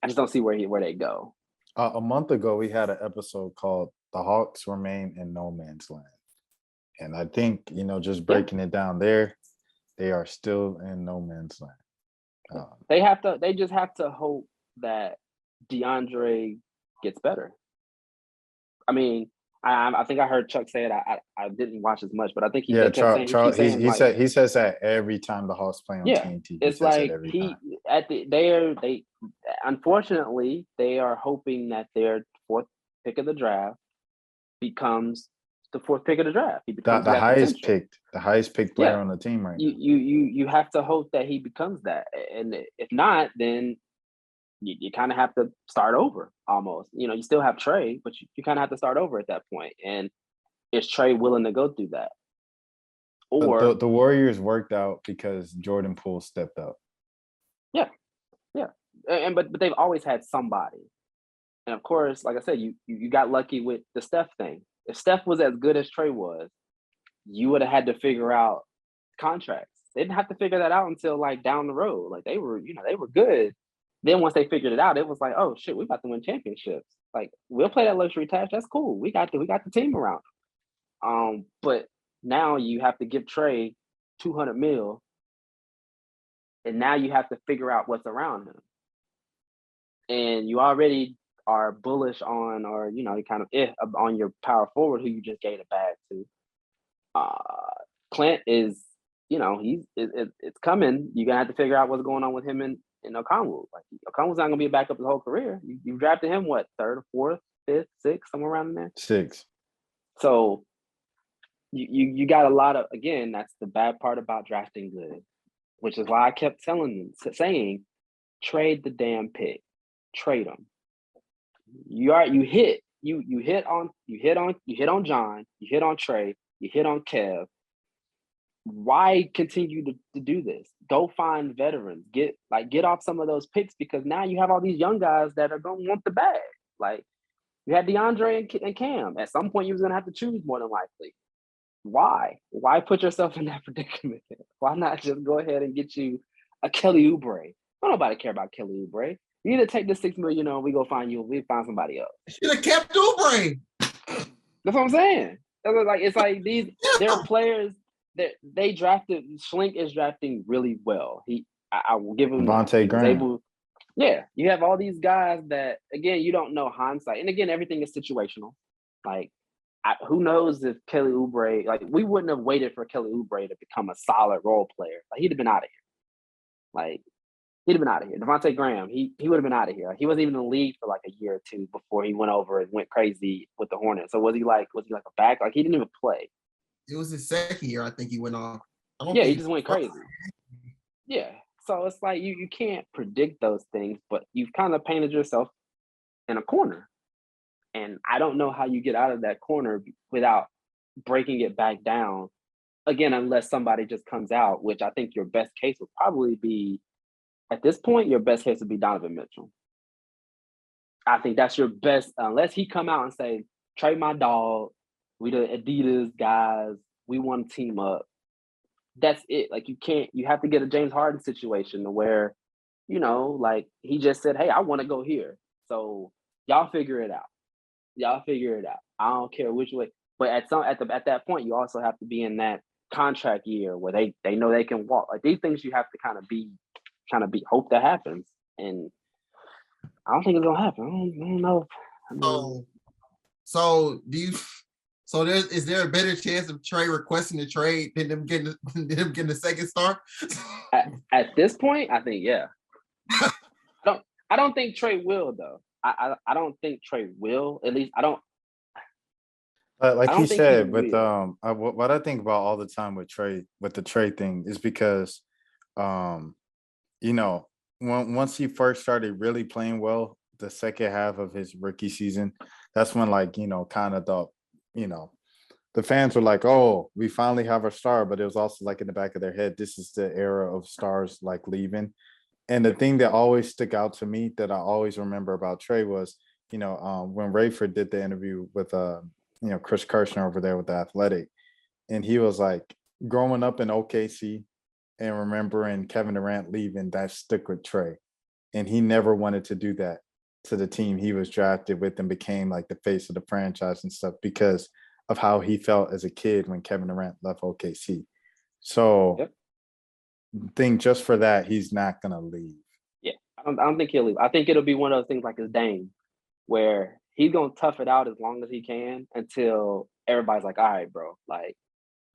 [SPEAKER 3] just don't see where they go.
[SPEAKER 1] A month ago, we had an episode called "The Hawks Remain in No Man's Land," and I think just breaking it down there, they are still in no man's land.
[SPEAKER 3] They just have to hope that DeAndre gets better. I mean, I think I heard Chuck say it. I didn't watch as much, but I think he
[SPEAKER 1] he says that every time the Hawks play on TNT.
[SPEAKER 3] It's like they unfortunately they are hoping that their 4th pick of the draft becomes the 4th pick of the draft. He becomes
[SPEAKER 1] the highest picked player on the team right now.
[SPEAKER 3] You have to hope that he becomes that, and if not, then you kind of have to start over almost. You still have Trey, but you kind of have to start over at that point. And is Trey willing to go through that? Or
[SPEAKER 1] the Warriors worked out because Jordan Poole stepped up.
[SPEAKER 3] Yeah. But they've always had somebody. And of course, like I said, you got lucky with the Steph thing. If Steph was as good as Trey was, you would have had to figure out contracts. They didn't have to figure that out until like down the road. Like they were good. Then once they figured it out, it was like, oh shit, we're about to win championships. Like we'll play that luxury tax. That's cool. We got the team around. But now you have to give Trey $200 million, and now you have to figure out what's around him. And you already are bullish on, or kind of on your power forward who you just gave a bag to. Clint is, it's coming. You're gonna have to figure out what's going on with him and Okongwu. Like Okongwu's not gonna be a backup his whole career. You drafted him what, 3rd, 4th, 5th, 6th, somewhere around in there.
[SPEAKER 1] 6.
[SPEAKER 3] So you got a lot of, again, that's the bad part about drafting good, which is why I kept saying trade the damn pick, trade them. You hit on John, you hit on Trey, you hit on Kev. Why continue to do this? Go find veterans. Get off some of those picks, because now you have all these young guys that are going to want the bag. Like you had DeAndre and Cam. At some point, you was going to have to choose more than likely. Why? Why put yourself in that predicament? Why not just go ahead and get you a Kelly Oubre? Don't nobody care about Kelly Oubre. You either take the $6 million, or we go find you. We find somebody else.
[SPEAKER 2] Should have kept Oubre.
[SPEAKER 3] That's what I'm saying. It's like these. There are players that they drafted. Schlink is drafting really well. I will give him
[SPEAKER 1] Devontae Graham.
[SPEAKER 3] You have all these guys that, again, you don't know hindsight, and again, everything is situational. Like, who knows if Kelly Oubre, like, we wouldn't have waited for Kelly Oubre to become a solid role player. Like, he'd have been out of here. Like, he'd have been out of here. Devontae Graham, he would have been out of here. He wasn't even in the league for like a year or two before he went over and went crazy with the Hornets. So was he like a back? Like, he didn't even play.
[SPEAKER 2] It was his 2nd year, I think he went off.
[SPEAKER 3] He just went crazy. Yeah. So it's like you can't predict those things, but you've kind of painted yourself in a corner. And I don't know how you get out of that corner without breaking it back down. Again, unless somebody just comes out, which I think your best case would probably be, at this point, your best case would be Donovan Mitchell. I think that's your best, unless he come out and say, trade my dog, we the Adidas guys, we want to team up. that's it. Like you have to get a James Harden situation to where, like he just said, hey, I want to go here. So y'all figure it out. Y'all figure it out. I don't care which way. But at that point, you also have to be in that contract year where they know they can walk. Like these things you have to kind of be hope that happens. And I don't think it's gonna happen. I don't know.
[SPEAKER 2] So do you? So is there a better chance of Trey requesting the trade than them getting the second star?
[SPEAKER 3] At this point, I think yeah. I don't think Trey will though. I don't think Trey will. At least I don't.
[SPEAKER 1] Like
[SPEAKER 3] I don't
[SPEAKER 1] he
[SPEAKER 3] think
[SPEAKER 1] said,
[SPEAKER 3] will.
[SPEAKER 1] with what I think about all the time with Trey, with the Trey thing, is because, once he first started really playing well, the second half of his rookie season, that's when kind of the fans were like, oh, we finally have our star, but it was also like in the back of their head, this is the era of stars like leaving. And the thing that always stuck out to me that I always remember about Trey was, when Rayford did the interview with Chris Kirshner over there with the Athletic, and he was like, growing up in OKC and remembering Kevin Durant leaving, that stuck with Trey. And he never wanted to do that to the team he was drafted with and became like the face of the franchise and stuff because of how he felt as a kid when Kevin Durant left OKC. So
[SPEAKER 3] Yep.
[SPEAKER 1] think just for that, he's not gonna leave.
[SPEAKER 3] Yeah, I don't think he'll leave. I think it'll be one of those things like his Dame, where he's gonna tough it out as long as he can until everybody's like, all right, bro, like,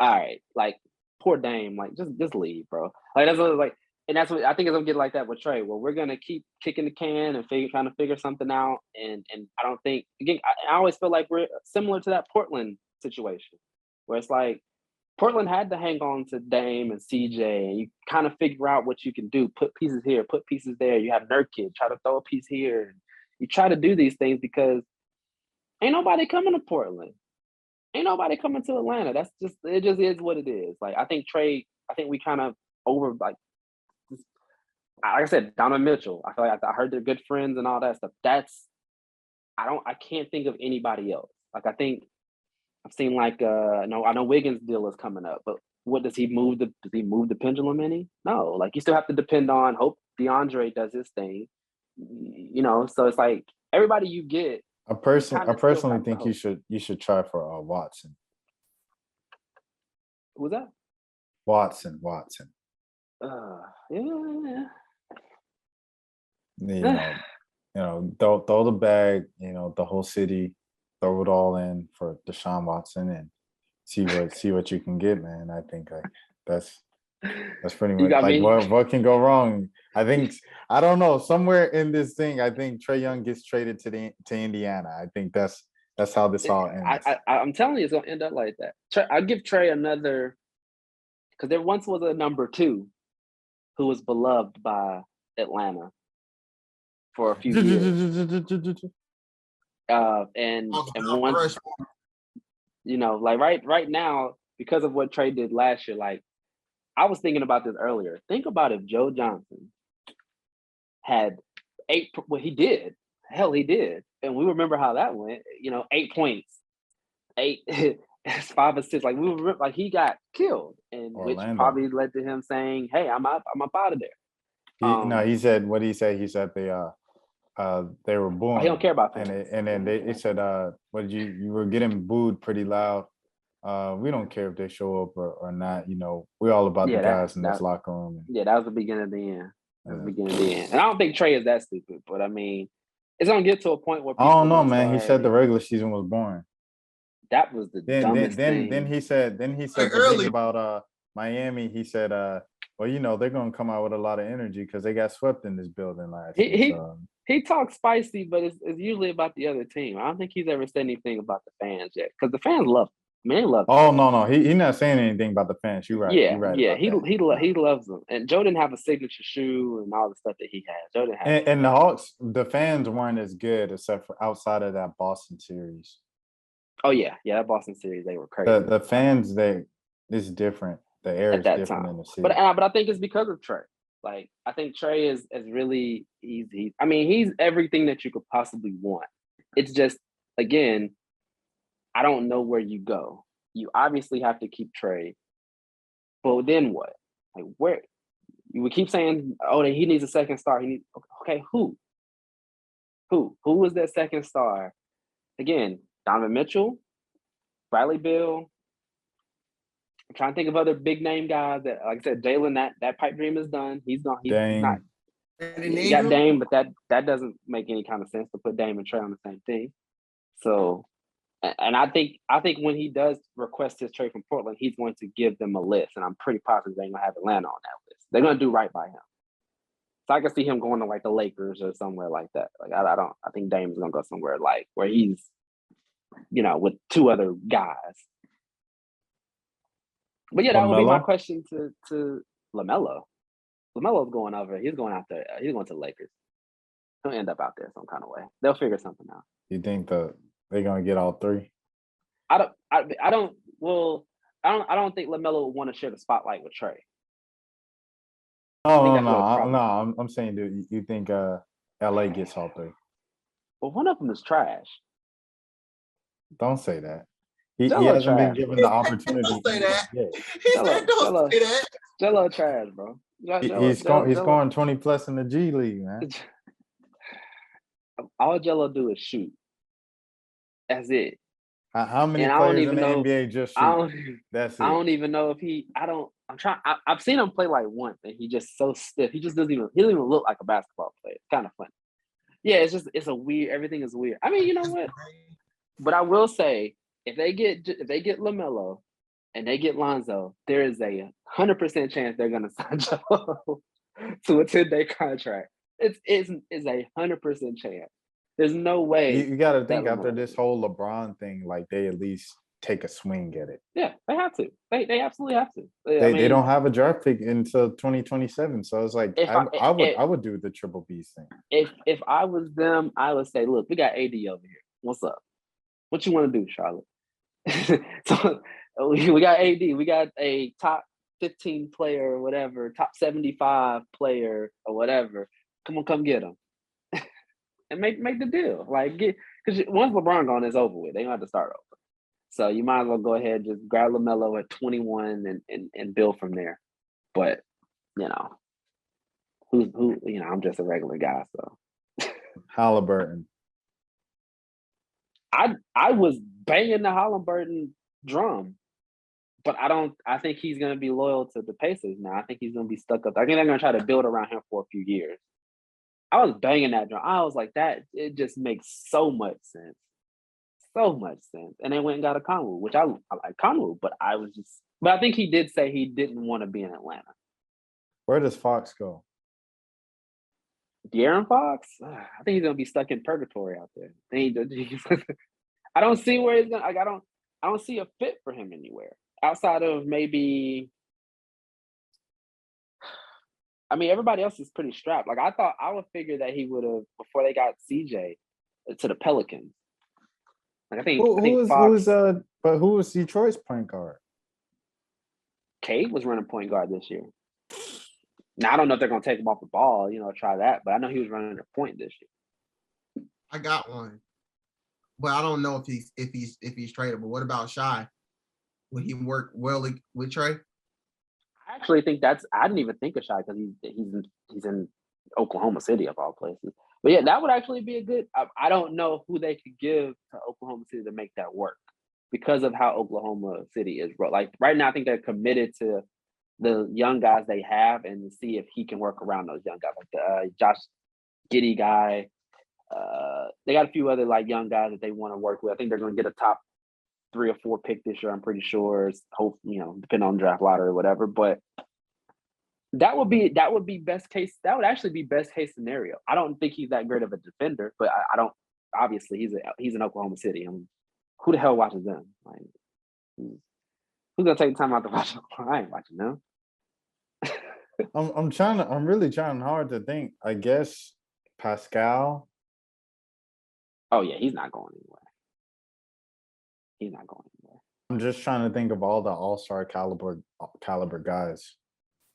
[SPEAKER 3] all right, like poor Dame, like just leave, bro. Like that's what like, and that's what I think it's gonna get like that with Trey. Well, we're gonna keep kicking the can and trying to figure something out. And I don't think again, I always feel like we're similar to that Portland situation, where it's like Portland had to hang on to Dame and CJ, and you kind of figure out what you can do. Put pieces here, put pieces there. You have Nurkic, try to throw a piece here. And you try to do these things because ain't nobody coming to Portland. Ain't nobody coming to Atlanta. It just is what it is. Like I think we kind of over like I said, Donovan Mitchell. I feel like I heard they're good friends and all that stuff. I can't think of anybody else. Like I think I've seen like I know Wiggins' deal is coming up, but what does he move the pendulum any? No, like you still have to depend on hope DeAndre does his thing. So it's like everybody you get.
[SPEAKER 1] I personally think you should try for Watson.
[SPEAKER 3] Who's that?
[SPEAKER 1] Watson.
[SPEAKER 3] Yeah.
[SPEAKER 1] Throw the bag, the whole city, throw it all in for Deshaun Watson and see what you can get, man. I think that's pretty much like what can go wrong. I don't know, somewhere in this thing, I think Trey Young gets traded to Indiana. I think that's how this all ends.
[SPEAKER 3] I'm telling you, it's gonna end up like that. I'll give Trey another because there once was a number 2 who was beloved by Atlanta for a few years. And once, like right now, because of what Trey did last year, like I was thinking about this earlier. Think about if Joe Johnson had 8, well, he did. Hell, he did. And we remember how that went, 8 points, 8, 5 assists. Like we remember, like he got killed, and
[SPEAKER 1] Orlando.
[SPEAKER 3] Which probably led to him saying, "Hey, I'm up out of there."
[SPEAKER 1] He said, what did he say? He said they were booing.
[SPEAKER 3] He don't care about fans.
[SPEAKER 1] And then they said, what did you were getting booed pretty loud. We don't care if they show up or not. We're all about the guys in this locker room.
[SPEAKER 3] Yeah, that was the beginning of the end. That was the beginning of the end. And I don't think Trey is that stupid, but I mean, it's gonna get to a point where people
[SPEAKER 1] I don't know, man. He said the regular season was boring.
[SPEAKER 3] That was the dumbest thing.
[SPEAKER 1] Then he said the thing about Miami. He said, well, they're gonna come out with a lot of energy because they got swept in this building last year.
[SPEAKER 3] He talks spicy, but it's usually about the other team. I don't think he's ever said anything about the fans yet, because the fans love him. Man, love him.
[SPEAKER 1] Oh no, he's not saying anything about the fans. You're right.
[SPEAKER 3] Yeah,
[SPEAKER 1] You're right.
[SPEAKER 3] Yeah. He loves them. And Joe didn't have a signature shoe and all the stuff that he has. Joe didn't have.
[SPEAKER 1] And the Hawks, the fans weren't as good except for outside of that Boston series.
[SPEAKER 3] Oh yeah, that Boston series, they were crazy.
[SPEAKER 1] The fans, it's different. The air is different in the city.
[SPEAKER 3] But I think it's because of Trey. Like I think Trey is really he's everything that you could possibly want. It's just, again, I don't know where you go. You obviously have to keep Trey. But then what? Like where? You would keep saying, "Oh, he needs a second star." Okay, who? Who was that second star? Again, Donovan Mitchell, Bradley Beal. I'm trying to think of other big name guys that, like I said, Jalen. That pipe dream is done. He's gone. He's not. You got Dame, but that doesn't make any kind of sense to put Dame and Trey on the same team. So, and I think when he does request his trade from Portland, he's going to give them a list, and I'm pretty positive they're gonna have Atlanta on that list. They're gonna do right by him. So I can see him going to like the Lakers or somewhere like that. Like I think Dame's gonna go somewhere like where he's, with two other guys. But yeah, that would be my question to LaMelo. LaMelo's going over. He's going out there. He's going to the Lakers. He'll end up out there some kind of way. They'll figure something out.
[SPEAKER 1] You think they're gonna get all three?
[SPEAKER 3] I don't think LaMelo would want to share the spotlight with Trey.
[SPEAKER 1] No. I'm saying, dude, you think LA gets all three?
[SPEAKER 3] Well, one of them is trash.
[SPEAKER 1] Don't say that. He hasn't been given the opportunity.
[SPEAKER 2] Don't say that.
[SPEAKER 3] Don't say that. Jello trash, bro.
[SPEAKER 1] He's scoring 20 plus in the G League, man.
[SPEAKER 3] All Jello do is shoot. That's it.
[SPEAKER 1] How many players in the NBA just shoot? That's it.
[SPEAKER 3] I don't even know if I've seen him play like once, and he's just so stiff. He doesn't even look like a basketball player. It's kind of funny. Yeah, it's a weird. Everything is weird. I mean, you know what? But I will say, if they get LaMelo and they get Lonzo, there is a 100% chance they're gonna sign Joe to a 10-day contract. It's a 100% chance. There's no way.
[SPEAKER 1] You got to think after this whole LeBron thing, like they at least take a swing at it.
[SPEAKER 3] Yeah, they have to. They absolutely have to.
[SPEAKER 1] They don't have a draft pick until 2027, so it's like I would do the triple B thing.
[SPEAKER 3] If I was them, I would say, look, we got AD over here. What's up? What you want to do, Charlotte? So we got AD. We got a top 15 player or whatever, top 75 player or whatever. Come get him. And make the deal. Like, because once LeBron gone, it's over with. They don't have to start over. So you might as well go ahead and just grab LaMelo at 21 and build from there. But who I'm just a regular guy. So
[SPEAKER 1] Halliburton.
[SPEAKER 3] I was banging the Halliburton drum, but I think he's gonna be loyal to the Pacers now. I think he's gonna be stuck up. I think they're gonna try to build around him for a few years. I was banging that drum. I was like, that it just makes so much sense. So much sense. And they went and got a Conwu, which I like Conwu, but I think he did say he didn't want to be in Atlanta.
[SPEAKER 1] Where does Fox go?
[SPEAKER 3] De'Aaron Fox? I think he's gonna be stuck in purgatory out there. I don't see where he's gonna. Like, I don't see a fit for him anywhere outside of maybe. I mean, everybody else is pretty strapped. Like I would figure that he would have before they got CJ to the Pelicans. Like I think
[SPEAKER 1] who was Detroit's point guard?
[SPEAKER 3] Cade was running point guard this year. Now I don't know if they're gonna take him off the ball, try that, but I know he was running a point this year.
[SPEAKER 2] I got one, but I don't know if he's tradable. What about Shy? Would he work well with Trey?
[SPEAKER 3] I actually think I didn't even think of Shy because he's in Oklahoma City of all places. But yeah, that would actually be a good. I don't know who they could give to Oklahoma City to make that work because of how Oklahoma City is. Like right now, I think they're committed to the young guys they have and to see if he can work around those young guys, like the Josh Giddey guy. They got a few other like young guys that they want to work with. I think they're going to get a top 3 or 4 pick this year. I'm pretty sure. Depending on draft lottery or whatever. But that would be best case. That would actually be best case scenario. I don't think he's that great of a defender, but I don't. Obviously, he's in Oklahoma City. Who the hell watches them? Like, who's gonna take time out to watch them? I ain't watching them.
[SPEAKER 1] I'm really trying hard to think. I guess Pascal.
[SPEAKER 3] Oh yeah, he's not going anywhere.
[SPEAKER 1] I'm just trying to think of all the all-star caliber guys.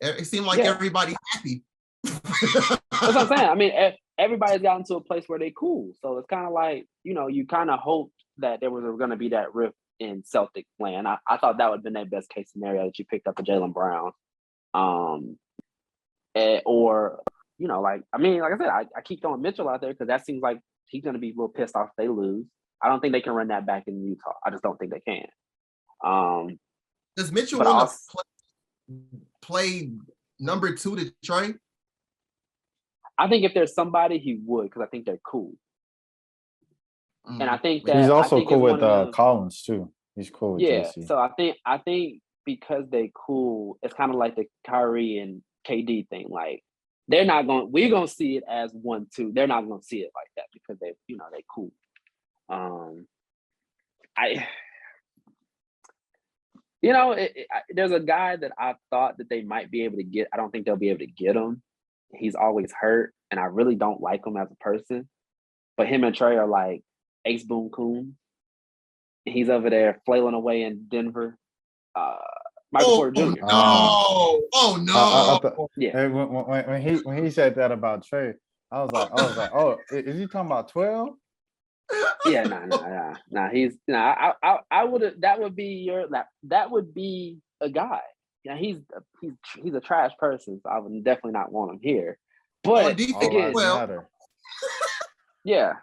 [SPEAKER 2] It seemed like everybody happy.
[SPEAKER 3] That's what I'm saying. I mean, everybody's gotten to a place where they cool. So it's kind of like, you kind of hope that there was going to be that rift in Celtic land. I thought that would have been their best case scenario that you picked up a Jaylen Brown. Or, like I said, I keep throwing Mitchell out there because that seems like he's going to be a little pissed off if they lose. I don't think they can run that back in Utah. I just don't think they can.
[SPEAKER 2] Does Mitchell want to play number 2 to Trey?
[SPEAKER 3] I think if there's somebody, he would, because I think they're cool. And I think that
[SPEAKER 1] he's also cool with
[SPEAKER 3] them,
[SPEAKER 1] Collins too. He's cool with JC.
[SPEAKER 3] So I think because they cool, it's kind of like the Kyrie and KD thing. Like we're gonna see it as 1-2. They're not gonna see it like that because they cool. There's a guy that I thought that they might be able to get. I don't think they'll be able to get him. He's always hurt, and I really don't like him as a person. But him and Trey are like Ace Boone Coon. He's over there flailing away in Denver. Michael Porter Jr.
[SPEAKER 2] No!
[SPEAKER 3] Yeah.
[SPEAKER 1] When he said that about Trey, I was like, oh, is he talking about 12?
[SPEAKER 3] Yeah, nah. I would. That would be a guy. Yeah, he's a trash person, so I would definitely not want him here. But again, yeah.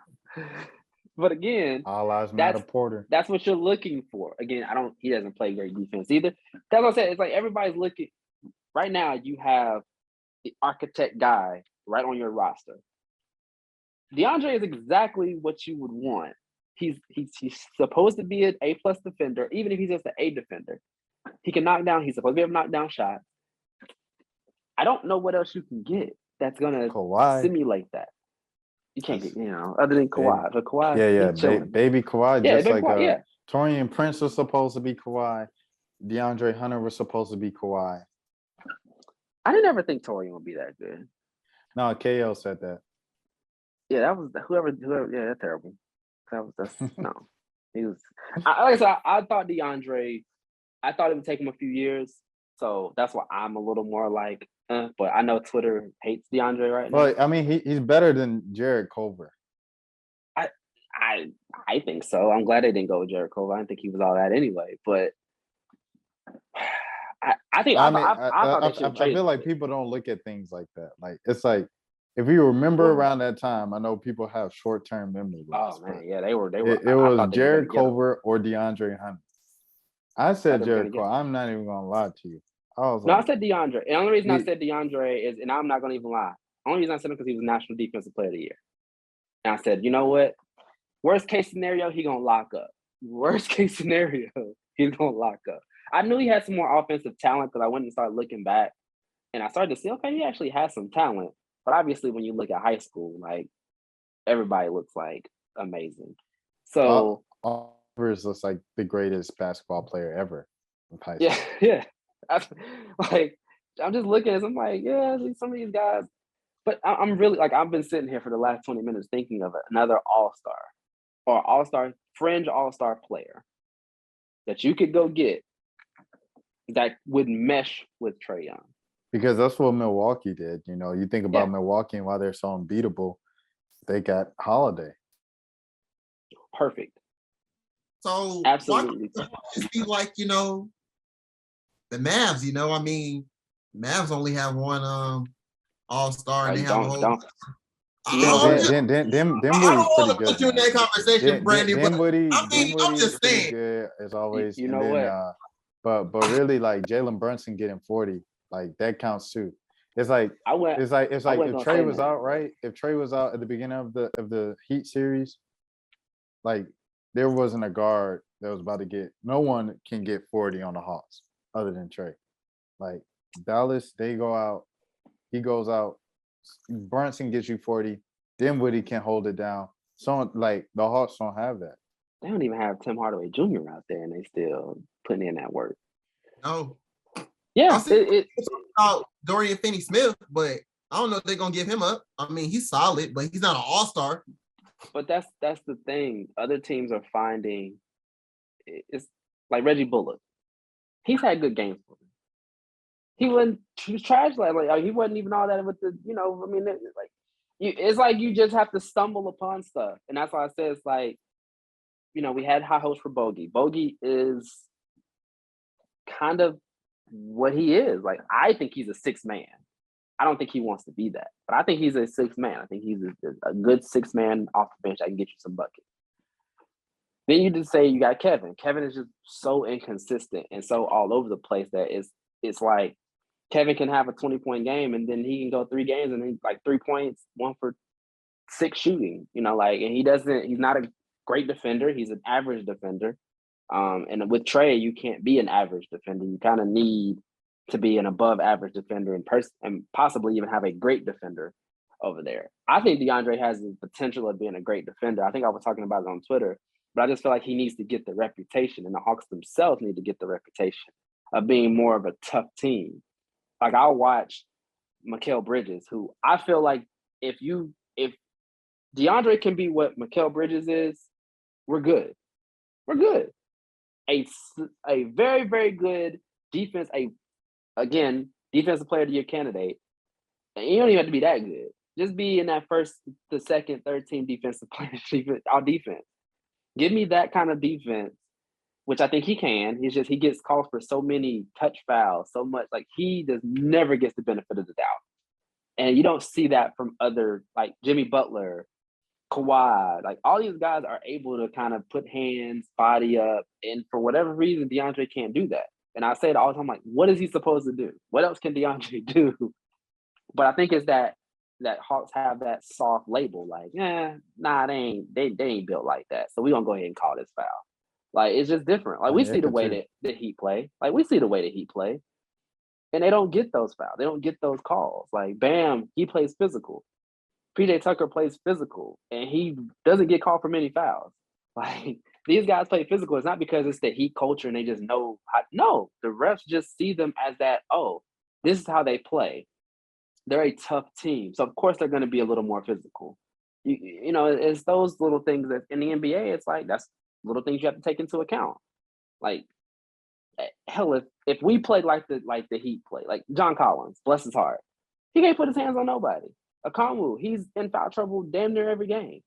[SPEAKER 3] But again,
[SPEAKER 1] all eyes matter, Porter.
[SPEAKER 3] That's what you're looking for. Again, he doesn't play great defense either. That's what I said. It's like everybody's looking right now. You have the architect guy right on your roster. DeAndre is exactly what you would want. He's supposed to be an A+ defender, even if he's just an A defender. He can knock down. He's supposed to be able to knock down shots. I don't know what else you can get that's gonna simulate that. You can't get, other than Kawhi. But Kawhi,
[SPEAKER 1] baby Kawhi, just like Torian Prince was supposed to be Kawhi. DeAndre Hunter was supposed to be Kawhi.
[SPEAKER 3] I didn't ever think Torian would be that good.
[SPEAKER 1] No, KO said that.
[SPEAKER 3] Yeah, that was whoever. Yeah, that's terrible. That's no. He was. Like I said, I thought DeAndre. I thought it would take him a few years, so that's why I'm a little more like. But I know Twitter hates DeAndre right now.
[SPEAKER 1] Well, I mean, he's better than Jared Culver.
[SPEAKER 3] I think so. I'm glad they didn't go with Jared Culver. I didn't think he was all that anyway. But I
[SPEAKER 1] feel like people don't look at things like that. Like it's like if you remember around that time, I know people have short-term memory loss.
[SPEAKER 3] Oh man, yeah, they were.
[SPEAKER 1] It was Jared Culver or DeAndre Hunter. I said Jared Culver. I'm not even gonna lie to you.
[SPEAKER 3] I said DeAndre. And the only reason I said DeAndre is, and I'm not gonna even lie. The only reason I said him because he was National Defensive Player of the Year. And I said, you know what? Worst case scenario, he gonna lock up. Worst case scenario, he's gonna lock up. I knew he had some more offensive talent because I went and started looking back, and I started to see, okay, he actually has some talent. But obviously, when you look at high school, like everybody looks like amazing. So
[SPEAKER 1] Rivers looks like the greatest basketball player ever.
[SPEAKER 3] Yeah. I'm just looking at. I'm like, yeah, some of these guys. But I'm really like, I've been sitting here for the last 20 minutes thinking of another all-star or fringe all-star player that you could go get that would mesh with Trey Young.
[SPEAKER 1] Because that's what Milwaukee did. You think about Milwaukee and why they're so unbeatable. They got Holiday.
[SPEAKER 3] Perfect.
[SPEAKER 2] So
[SPEAKER 3] absolutely,
[SPEAKER 2] why just be like the Mavs? I mean, Mavs only have one all-star, and they have a whole.
[SPEAKER 1] Dinwiddie's pretty good.
[SPEAKER 2] Put you in that conversation, Brandon. I'm just saying.
[SPEAKER 1] Good as always.
[SPEAKER 3] You know what?
[SPEAKER 1] But really, like Jalen Brunson getting 40, like that counts too. It's like if Trey was out, right? If Trey was out at the beginning of the Heat series, like there wasn't a guard that was about to get. No one can get 40 on the Hawks other than Trey. Like Dallas, they go out. He goes out. Brunson gets you 40. Dinwiddie can hold it down. So like the Hawks don't have that.
[SPEAKER 3] They don't even have Tim Hardaway Jr. out there, and they still putting in that work.
[SPEAKER 2] No.
[SPEAKER 3] Yeah.
[SPEAKER 2] It's about Dorian Finney-Smith, but I don't know if they're gonna give him up. I mean, he's solid, but he's not an all-star.
[SPEAKER 3] But that's the thing. Other teams are finding it's like Reggie Bullock. He's had good games for them. He was trash like he wasn't even all that with the, I mean, it's like you just have to stumble upon stuff. And that's why I say it's like we had high hopes for Bogey. Bogey is kind of what he is. Like, I think he's a sixth man. I don't think he wants to be that, but I think he's a sixth man. I think he's a good sixth man off the bench that can get you some buckets. Then you just say you got Kevin. Kevin is just so inconsistent and so all over the place that it's like Kevin can have a 20-point game and then he can go 3 games and he's like 3 points, 1 for 6 shooting, and he's not a great defender. He's an average defender. And with Trey, you can't be an average defender. You kind of need to be an above average defender and possibly even have a great defender over there. I think DeAndre has the potential of being a great defender. I think I was talking about it on Twitter, but I just feel like he needs to get the reputation, and the Hawks themselves need to get the reputation of being more of a tough team. Like, I'll watch Mikal Bridges, who I feel like if DeAndre can be what Mikal Bridges is, we're good. We're good. A very, very good defense, defensive player of the year candidate. And you don't even have to be that good. Just be in that first, the second, third team defensive player, our defense. Give me that kind of defense, which I think he can. He gets called for so many touch fouls, so much. Like, he never gets the benefit of the doubt. And you don't see that from other, like Jimmy Butler, Kawhi, like all these guys are able to kind of put hands, body up, and for whatever reason, DeAndre can't do that. And I say it all the time, like, what is he supposed to do? What else can DeAndre do? But I think it's that Hawks have that soft label, like, they ain't built like that. So we're gonna go ahead and call this foul. Like, it's just different. Like, we see the way that Heat play. Like, we see the way that Heat play. And they don't get those fouls. They don't get those calls. Like, Bam, he plays physical. PJ Tucker plays physical, and he doesn't get called for many fouls. Like, these guys play physical. It's not because it's the Heat culture and they just know how. No, the refs just see them as that, this is how they play. They're a tough team. So, of course, they're going to be a little more physical. It's those little things that in the NBA, it's like that's little things you have to take into account. Like, hell, if we played like the Heat play, like John Collins, bless his heart, he can't put his hands on nobody. Akonwu, he's in foul trouble damn near every game.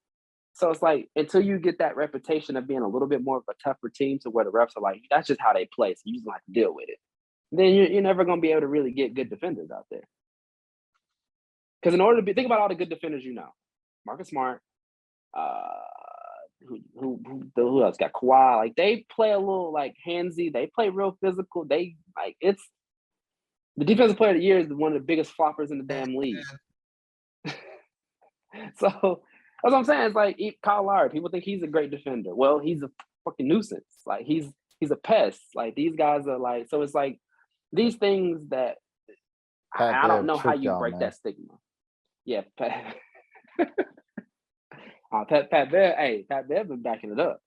[SPEAKER 3] So it's like, until you get that reputation of being a little bit more of a tougher team to where the refs are like, that's just how they play, so you just have to deal with it, then you're never going to be able to really get good defenders out there. Because in order to think about all the good defenders, Marcus Smart, who else got Kawhi, like they play a little like handsy, they play real physical. They like it's the defensive player of the year is one of the biggest floppers in the damn league. So that's what I'm saying. It's like Kyle Lowry. People think he's a great defender. Well, he's a fucking nuisance. Like he's a pest. Like these guys are like. So it's like these things that I don't know how you break that stigma. Yeah, Pat. Pat Bev. Hey, Pat Bev been backing it up.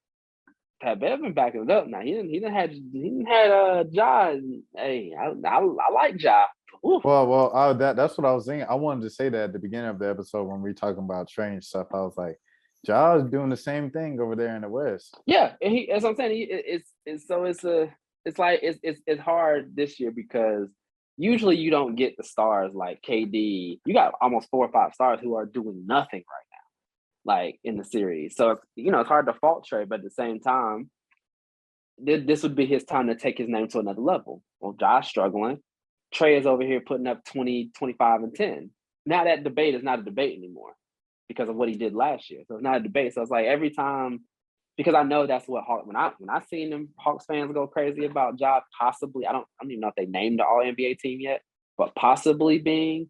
[SPEAKER 3] Pat Bev been backing it up. Now he didn't had Ja. Hey, I like Ja. Oof.
[SPEAKER 1] Well, that's what I was saying. I wanted to say that at the beginning of the episode when we talking about strange stuff. I was like, Ja's doing the same thing over there in the West.
[SPEAKER 3] Yeah, and as I'm saying, it's hard this year because usually you don't get the stars like KD. You got almost 4 or 5 stars who are doing nothing right now, like in the series. So it's hard to fault Trey, but at the same time, this would be his time to take his name to another level. Well, Josh struggling. Trey is over here putting up 20, 25, and 10. Now that debate is not a debate anymore because of what he did last year. So it's not a debate. So it's like every time, because I know that's what when I seen them Hawks fans go crazy about Ja possibly, I don't even know if they named the All NBA team yet, but possibly being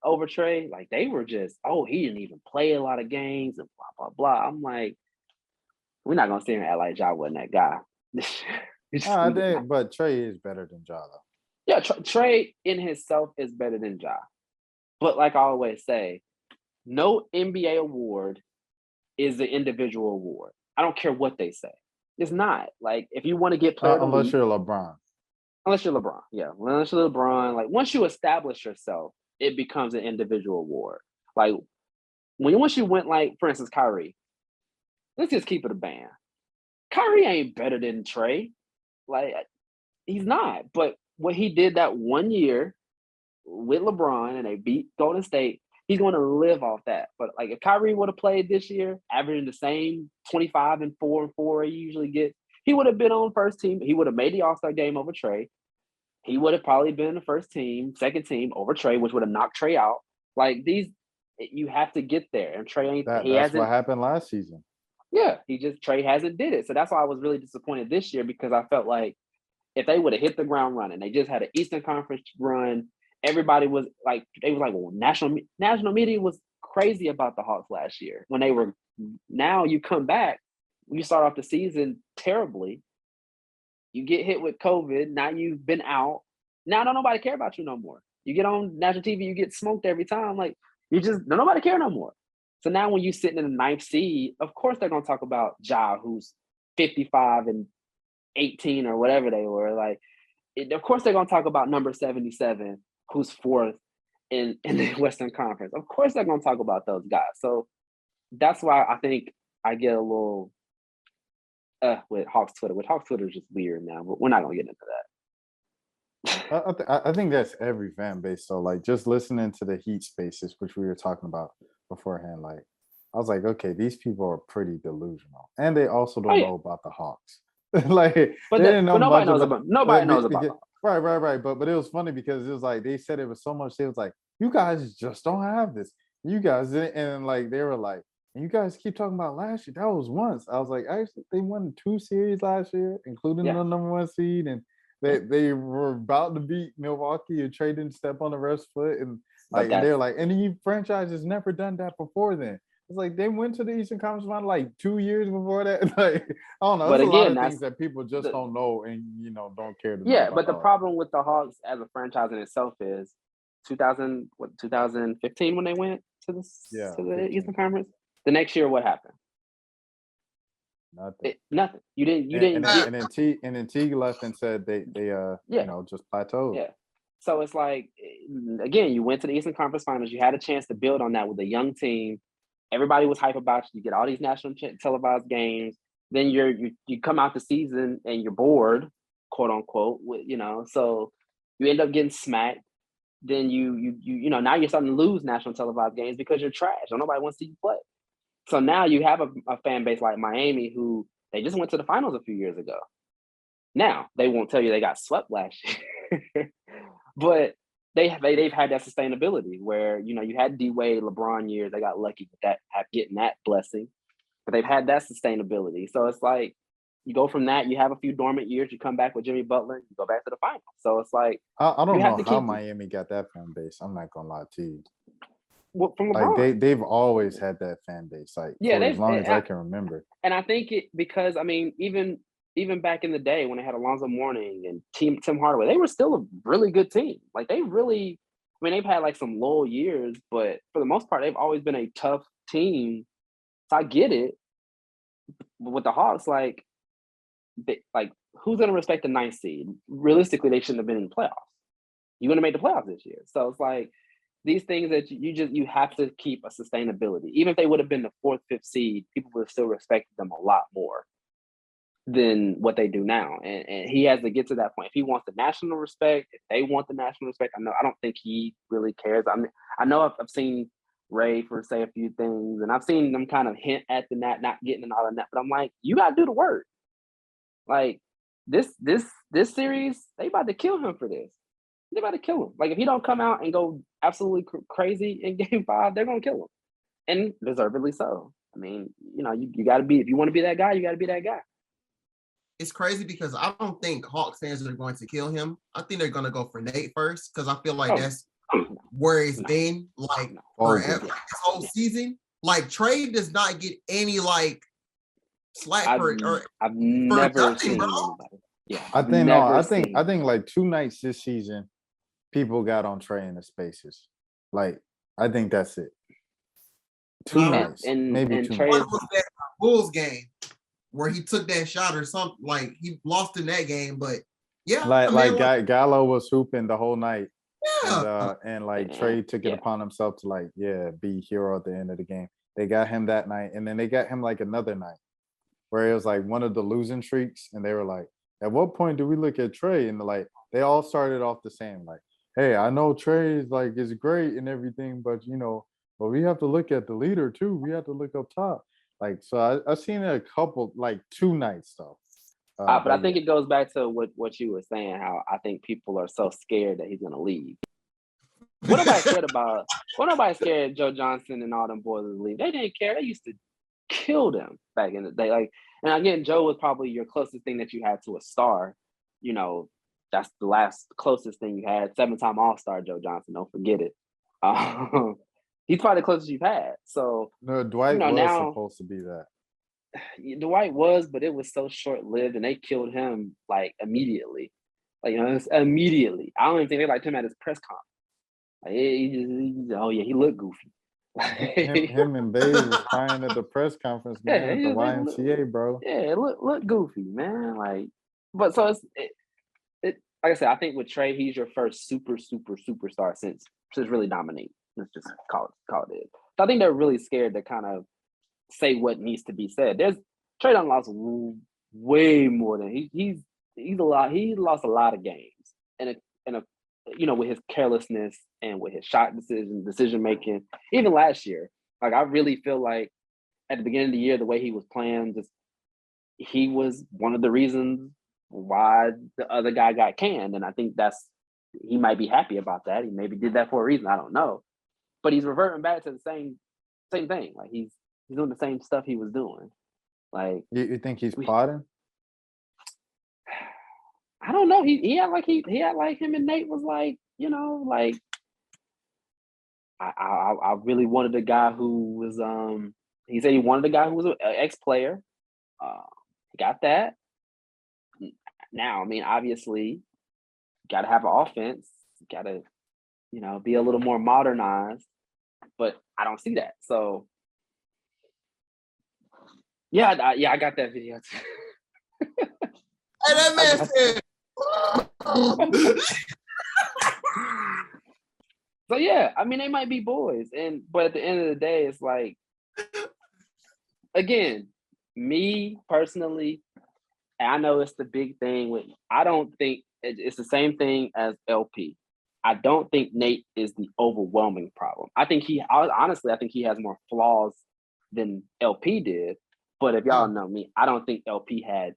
[SPEAKER 3] over Trey, like they were just, he didn't even play a lot of games and blah, blah, blah. I'm like, we're not going to sit here and act like Ja wasn't that guy.
[SPEAKER 1] But Trey is better than Ja, though.
[SPEAKER 3] Yeah, Trey in himself is better than Ja. But like I always say, no NBA award is an individual award. I don't care what they say. It's not. Like, if you want to get player
[SPEAKER 1] unless you're LeBron.
[SPEAKER 3] Unless you're LeBron. Yeah, unless you're LeBron. Like, once you establish yourself, it becomes an individual award. Like, once you went, like, for instance, Kyrie. Let's just keep it a band. Kyrie ain't better than Trey. Like, he's not. But what he did that one year with LeBron and they beat Golden State, He's going to live off that. But like if Kyrie would have played this year, averaging the same 25 and 4 he usually gets, he would have been on first team. He would have made the All-Star game over Trey. He would have probably been the first team, second team over Trey, which would have knocked Trey out. Like these, you have to get there. And Trey ain't.
[SPEAKER 1] That's what happened last season.
[SPEAKER 3] Yeah, Trey hasn't did it. So that's why I was really disappointed this year, because I felt like if they would have hit the ground running, they just had an Eastern Conference run. Everybody was like, well, national media was crazy about the Hawks last year when they were. Now you come back, you start off the season terribly. You get hit with COVID. Now you've been out. Now don't nobody care about you no more. You get on national TV, you get smoked every time. Like don't nobody care no more. So now when you're sitting in the 9th seed, of course they're gonna talk about Ja, who's 55 and 18 or whatever they were. Like, of course they're gonna talk about number 77, who's 4th in the Western Conference. Of course they're gonna talk about those guys. So that's why I think I get a little with Hawks Twitter. With Hawks Twitter is just weird now, but we're not gonna get into that.
[SPEAKER 1] I think that's every fan base. So like just listening to the Heat spaces, which we were talking about beforehand, like I was like, okay, these people are pretty delusional, and they also don't know about the Hawks. Like,
[SPEAKER 3] but nobody knows about. Nobody knows about.
[SPEAKER 1] Right. But it was funny because it was like they said it was so much. They was like, you guys just don't have this. You guys didn't, and like they were like, and you guys keep talking about last year. That was once. I was like, actually, they won 2 series last year, including the number 1 seed, and they were about to beat Milwaukee, and Trey didn't step on the ref's foot, and like and they're like, any franchise has never done that before. Then it's like they went to the Eastern Conference Final like 2 years before that. Like I don't know. There's a lot of things that people just don't know and don't care to know.
[SPEAKER 3] Yeah, but the problem with the Hawks as a franchise in itself is 2015 when they went to the Eastern Conference. The next year, what happened? Nothing. You didn't.
[SPEAKER 1] And then Teague left and said they just plateaued.
[SPEAKER 3] Yeah. So it's like, again, you went to the Eastern Conference Finals. You had a chance to build on that with a young team. Everybody was hype about you. You get all these national televised games. Then you come out the season and you're bored, quote unquote. So you end up getting smacked. Then now you're starting to lose national televised games because you're trash. Nobody wants to see you play. So now you have a fan base like Miami who they just went to the finals a few years ago. Now they won't tell you they got swept last year, but they've had that sustainability where you had D-Wade, LeBron years. They got lucky with that, getting that blessing, but they've had that sustainability. So it's like you go from that. You have a few dormant years. You come back with Jimmy Butler. You go back to the finals. So it's like
[SPEAKER 1] I don't know how Miami got that fan base. I'm not gonna lie to you.
[SPEAKER 3] Well, from LeBron.
[SPEAKER 1] Like they've always had that fan base, like for as long as I can remember.
[SPEAKER 3] And I think because even back in the day when they had Alonzo Mourning and Tim Hardaway, they were still a really good team. Like they've had like some low years, but for the most part, they've always been a tough team. So I get it. But with the Hawks, who's gonna respect the 9th seed? Realistically, they shouldn't have been in the playoffs. You're gonna make the playoffs this year, so it's like. These things that you have to keep a sustainability. Even if they would have been the 4th, 5th seed, people would have still respected them a lot more than what they do now. And he has to get to that point. If he wants the national respect, if they want the national respect, I don't think he really cares. I know I've seen Ray say a few things, and I've seen them kind of hint at the not getting all of that. But I'm like, you gotta do the work. Like this series, they about to kill him for this. They're about to kill him. Like if he don't come out and go absolutely crazy in Game 5, they're gonna kill him, and deservedly so. I mean, you got to be, if you want to be that guy, you got to be that guy.
[SPEAKER 2] It's crazy because I don't think Hawks fans are going to kill him. I think they're gonna go for Nate first because I feel like that's where it's been forever this whole season. Like Trey does not get any slack
[SPEAKER 3] I've never seen anybody. Yeah,
[SPEAKER 1] I think like 2 nights this season. People got on Trey in the spaces. Like, I think that's it. 2 nights. Maybe 2
[SPEAKER 2] Trey nights. Was that Bulls game where he took that shot or something? Like, he lost in that game, but yeah.
[SPEAKER 1] Gallo was hooping the whole night. Yeah. And Trey took it upon himself to be hero at the end of the game. They got him that night. And then they got him another night where it was one of the losing streaks. And they were like, at what point do we look at Trey? And they all started off the same, hey, I know Trey is is great and everything, but But we have to look at the leader too. We have to look up top. Like, so I've seen it a couple, like 2 nights though.
[SPEAKER 3] But I think it goes back to what you were saying, how I think people are so scared that he's gonna leave. What nobody scared about? What nobody scared Joe Johnson and all them boys to leave? They didn't care. They used to kill them back in the day. Like, and again, Joe was probably your closest thing that you had to a star. You know, that's the last closest thing you had. 7-time All-Star Joe Johnson. Don't forget it. He's probably the closest you've had. So
[SPEAKER 1] no, Dwight was
[SPEAKER 3] now
[SPEAKER 1] supposed to be that.
[SPEAKER 3] Dwight was, but it was so short-lived, and they killed him like immediately. Like, it's immediately. I don't even think they liked him at his press conference. Like, he looked goofy.
[SPEAKER 1] Him and Babe was crying at the press conference, man, at the YMCA, bro.
[SPEAKER 3] Yeah, it looked goofy, man. Like, but so it like I said, I think with Trey, he's your first superstar since really Dominique. Let's just call it. So I think they're really scared to kind of say what needs to be said. Trey done lost way more than he's a lot. He lost a lot of games, and with his carelessness and with his shot decision making. Even last year, like I really feel like at the beginning of the year, the way he was playing, he was one of the reasons why the other guy got canned, and I think he might be happy about that. He maybe did that for a reason. I don't know, but he's reverting back to the same thing. Like he's doing the same stuff he was doing. Like,
[SPEAKER 1] you think he's plotting?
[SPEAKER 3] I don't know. He had like him and Nate was like, like I really wanted a guy who was he said he wanted a guy who was an ex-player. He got that. Now, I mean, obviously, got to have an offense. Got to, be a little more modernized. But I don't see that. So, yeah, I got that video too.
[SPEAKER 2] Hey, that man said.
[SPEAKER 3] So yeah, I mean they might be boys, but at the end of the day, it's like, again, me personally, and I know it's the big thing with. I don't think it's the same thing as LP. I don't think Nate is the overwhelming problem. I think he has more flaws than LP did. But if y'all know me, I don't think LP had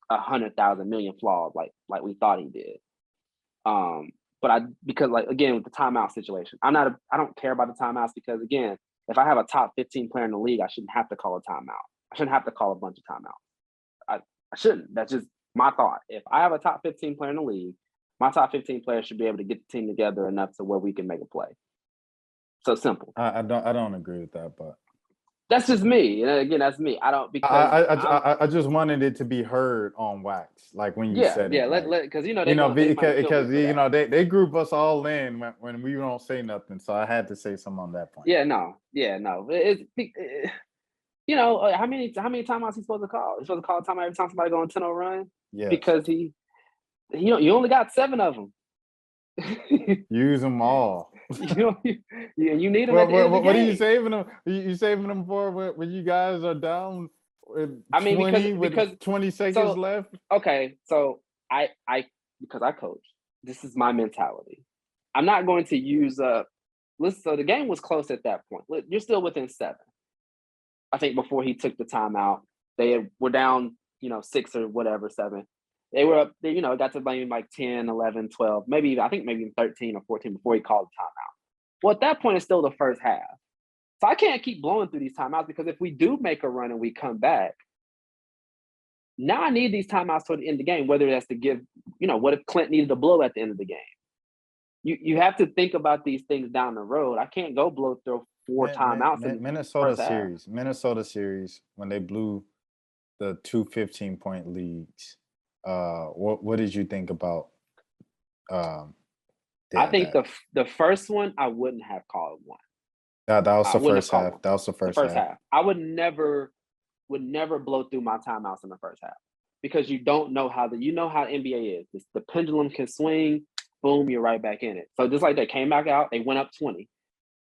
[SPEAKER 3] 100,000 million flaws like we thought he did. But because again with the timeout situation, I don't care about the timeouts because again, if I have a top 15 player in the league, I shouldn't have to call a timeout. I shouldn't have to call a bunch of timeouts. I shouldn't. That's just my thought. If I have a top 15 player in the league, my top 15 players should be able to get the team together enough to where we can make a play. So simple.
[SPEAKER 1] I don't agree with that, but
[SPEAKER 3] that's just me. And again, that's me. I don't because
[SPEAKER 1] I just wanted it to be heard on wax, like when you said it.
[SPEAKER 3] Yeah, because
[SPEAKER 1] because they group us all in when we don't say nothing, so I had to say something on that point.
[SPEAKER 3] No. It's how many timeouts he's supposed to call? He's supposed to call a timeout every time somebody go on 10-0 run.
[SPEAKER 1] Yeah,
[SPEAKER 3] because you only got 7 of them.
[SPEAKER 1] Use them all.
[SPEAKER 3] You need them.
[SPEAKER 1] What are you saving them? You saving them for when you guys are down? I mean, 20 because 20 seconds left.
[SPEAKER 3] Okay, so I because I coach. This is my mentality. I'm not going to use up. Listen, so the game was close at that point. You're still within 7. I think before he took the timeout, they were down, 6 or whatever, 7. They were up, it got to maybe like 10, 11, 12, maybe 13 or 14 before he called the timeout. Well, at that point, it's still the first half. So I can't keep blowing through these timeouts because if we do make a run and we come back, now I need these timeouts toward the end of the game, whether that's to give, what if Clint needed to blow at the end of the game? You have to think about these things down the road. I can't go blow through 4 timeouts.
[SPEAKER 1] Minnesota series, when they blew the 2 15-point leads. What did you think about?
[SPEAKER 3] I think the first one I wouldn't have called one.
[SPEAKER 1] That was the first half. That was the first half.
[SPEAKER 3] I would never blow through my timeouts in the first half because you don't know how NBA is. The pendulum can swing. Boom, you're right back in it. So just like they came back out, they went up 20.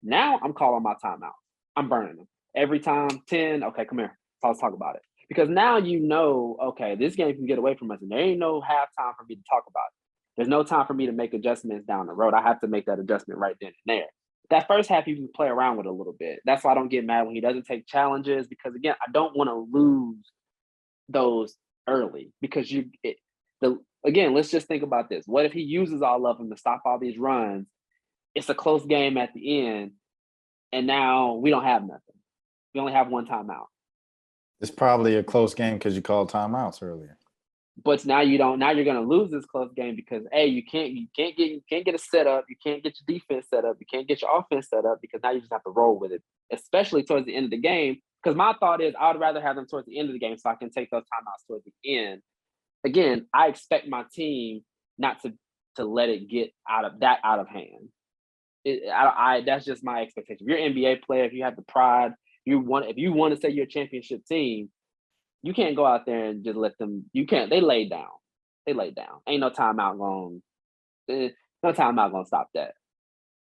[SPEAKER 3] Now I'm calling my timeout. I'm burning them every time. 10. Okay, come here. Let's talk about it. Because now okay, this game can get away from us, and there ain't no halftime for me to talk about it. There's no time for me to make adjustments down the road. I have to make that adjustment right then and there. that first half you can play around with a little bit. That's why I don't get mad when he doesn't take challenges, because again, I don't want to lose those early, because again, let's just think about this. What if he uses all of them to stop all these runs? It's a close game at the end, and now we don't have nothing. We only have one timeout.
[SPEAKER 1] It's probably a close game because you called timeouts earlier.
[SPEAKER 3] But now you don't. Now you're going to lose this close game because you can't get a setup. You can't get your defense set up. You can't get your offense set up, because now you just have to roll with it, especially towards the end of the game. Because my thought is I would rather have them towards the end of the game so I can take those timeouts towards the end. Again, I expect my team not to let it get out of hand. That's just my expectation. If you're an NBA player, if you have the pride, if you want to say you're a championship team, you can't go out there and just let them. You can't. They lay down. Ain't no timeout going. No timeout going to stop that.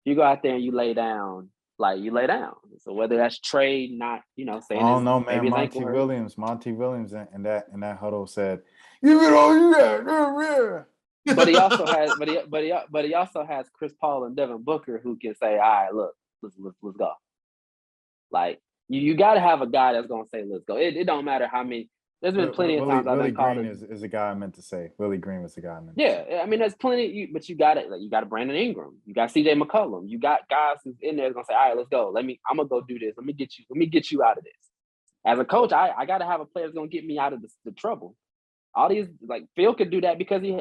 [SPEAKER 3] You go out there and you lay down. Like, you lay down. So whether that's Trey not, saying,
[SPEAKER 1] I don't know, man. Monty Williams in that huddle said, "Give it all you got."
[SPEAKER 3] But he also has Chris Paul and Devin Booker who can say, "All right, look, let's go." Like, you got to have a guy that's gonna say, "Let's go." It don't matter how many. There's been plenty of times I've been called.
[SPEAKER 1] Willie Green is the guy I meant to say. Willie Green was the guy I meant.
[SPEAKER 3] Yeah, I mean, there's plenty. But you got it. Like, you got a Brandon Ingram. You got CJ McCollum. You got guys who's in there gonna say, "All right, let's go. I'm gonna go do this. Let me get you out of this." As a coach, I got to have a player that's gonna get me out of the trouble. All these, like, Phil could do that because he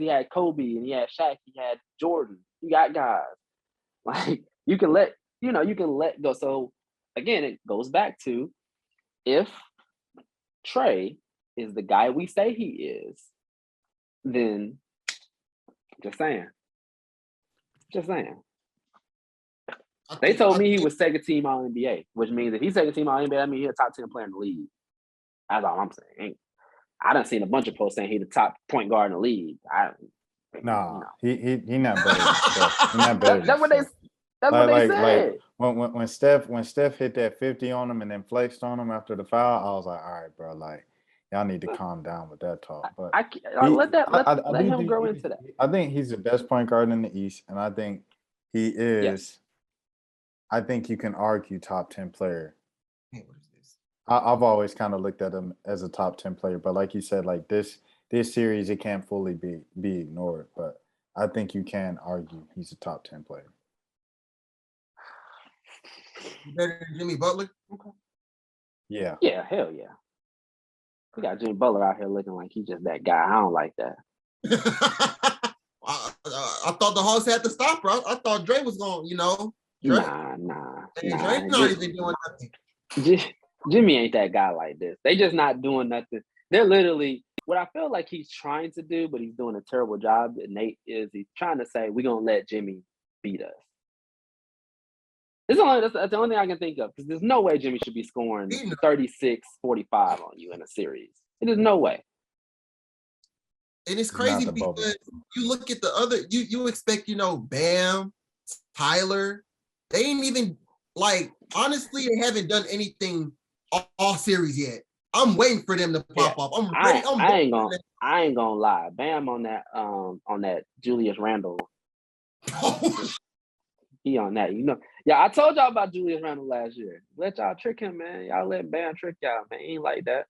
[SPEAKER 3] had Kobe and he had Shaq, he had Jordan. You got guys like you can let go. So again, it goes back to, if Trey is the guy we say he is, then just saying. They told me he was second team All NBA, which means if he's second team All NBA, that means he's a top 10 player in the league. That's all I'm saying. I done seen a bunch of posts saying he's the top point guard in the league.
[SPEAKER 1] He not better than Steph. He not better.
[SPEAKER 3] That's what they said.
[SPEAKER 1] Like when Steph hit that 50 on him and then flexed on him after the foul, I was like, all right, bro, like, y'all need to calm down with that talk. But
[SPEAKER 3] let him grow into that.
[SPEAKER 1] I think he's the best point guard in the East, and I think he is. Yes. I think you can argue top 10 player. I've always kind of looked at him as a top 10 player, but like you said, like this series, it can't fully be ignored. But I think you can argue he's a top 10 player.
[SPEAKER 2] Better than Jimmy Butler?
[SPEAKER 1] Okay. Yeah.
[SPEAKER 3] Yeah, hell yeah. We got Jimmy Butler out here looking like he's just that guy. I don't like that.
[SPEAKER 2] I thought the Hawks had to stop, bro. I thought Dre was going, Dre.
[SPEAKER 3] Nah.
[SPEAKER 2] Dre's not even doing nothing.
[SPEAKER 3] Jimmy ain't that guy like this. They just not doing nothing. They're literally, what I feel like he's trying to do, but he's doing a terrible job, Nate, is he's trying to say, we're going to let Jimmy beat us. That's the only thing I can think of, because there's no way Jimmy should be scoring 36-45 on you in a series. There's no way.
[SPEAKER 2] And it's crazy because you look at the other, you expect, Bam, Tyler. They ain't even, like, honestly, they haven't done anything all series yet. I'm waiting for them to pop up. I'm ready.
[SPEAKER 3] I ain't gonna lie. Bam on that Julius Randle. He on that, Yeah, I told y'all about Julius Randle last year. Let y'all trick him, man. Y'all let Bam trick y'all, man. He ain't like that.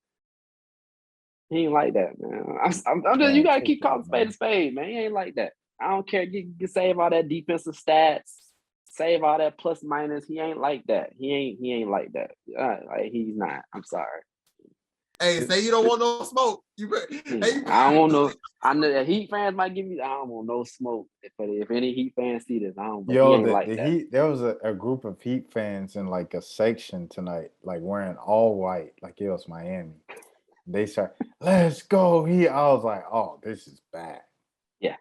[SPEAKER 3] Man. I'm just, you gotta keep calling spade a spade, man. He ain't like that. I don't care. You save all that defensive stats, save all that plus minus. He ain't like that. He ain't like that. Like, he's not. I'm sorry.
[SPEAKER 2] Hey, say you don't want no smoke.
[SPEAKER 3] I don't want no. I know that Heat fans might give me. I don't want no smoke. If any Heat fans see this, I don't. He ain't like that.
[SPEAKER 1] Heat. There was a group of Heat fans in like a section tonight, like wearing all white, like it was Miami. They said, "Let's go Heat." I was like, "Oh, this is bad."
[SPEAKER 3] Yeah,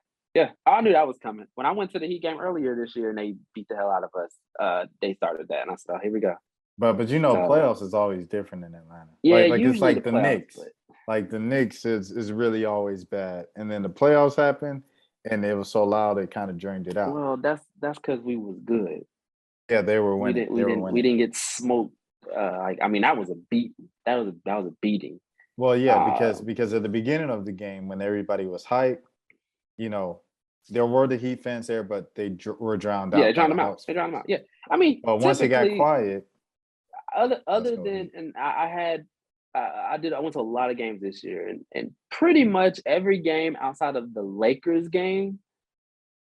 [SPEAKER 3] I knew that was coming. When I went to the Heat game earlier this year and they beat the hell out of us, they started that, and I said, "Here we go."
[SPEAKER 1] But playoffs is always different in Atlanta.
[SPEAKER 3] Yeah,
[SPEAKER 1] like it's like the Knicks.
[SPEAKER 3] But...
[SPEAKER 1] Like the Knicks is really always bad, and then the playoffs happened, and it was so loud it kind of drained it out.
[SPEAKER 3] Well, that's because we was good.
[SPEAKER 1] Yeah, they were winning.
[SPEAKER 3] We didn't get smoked. That was a beat. That was a beating.
[SPEAKER 1] Well, yeah, because at the beginning of the game when everybody was hyped, there were the Heat fans there, but they were drowned out.
[SPEAKER 3] Yeah, they
[SPEAKER 1] by
[SPEAKER 3] drowned
[SPEAKER 1] the
[SPEAKER 3] them out.
[SPEAKER 1] Hawks
[SPEAKER 3] They drowned them
[SPEAKER 1] fans.
[SPEAKER 3] out. Yeah, I mean,
[SPEAKER 1] But once it got quiet,
[SPEAKER 3] other
[SPEAKER 1] go
[SPEAKER 3] than,
[SPEAKER 1] ahead.
[SPEAKER 3] and I had, I went to a lot of games this year, and pretty much every game outside of the Lakers game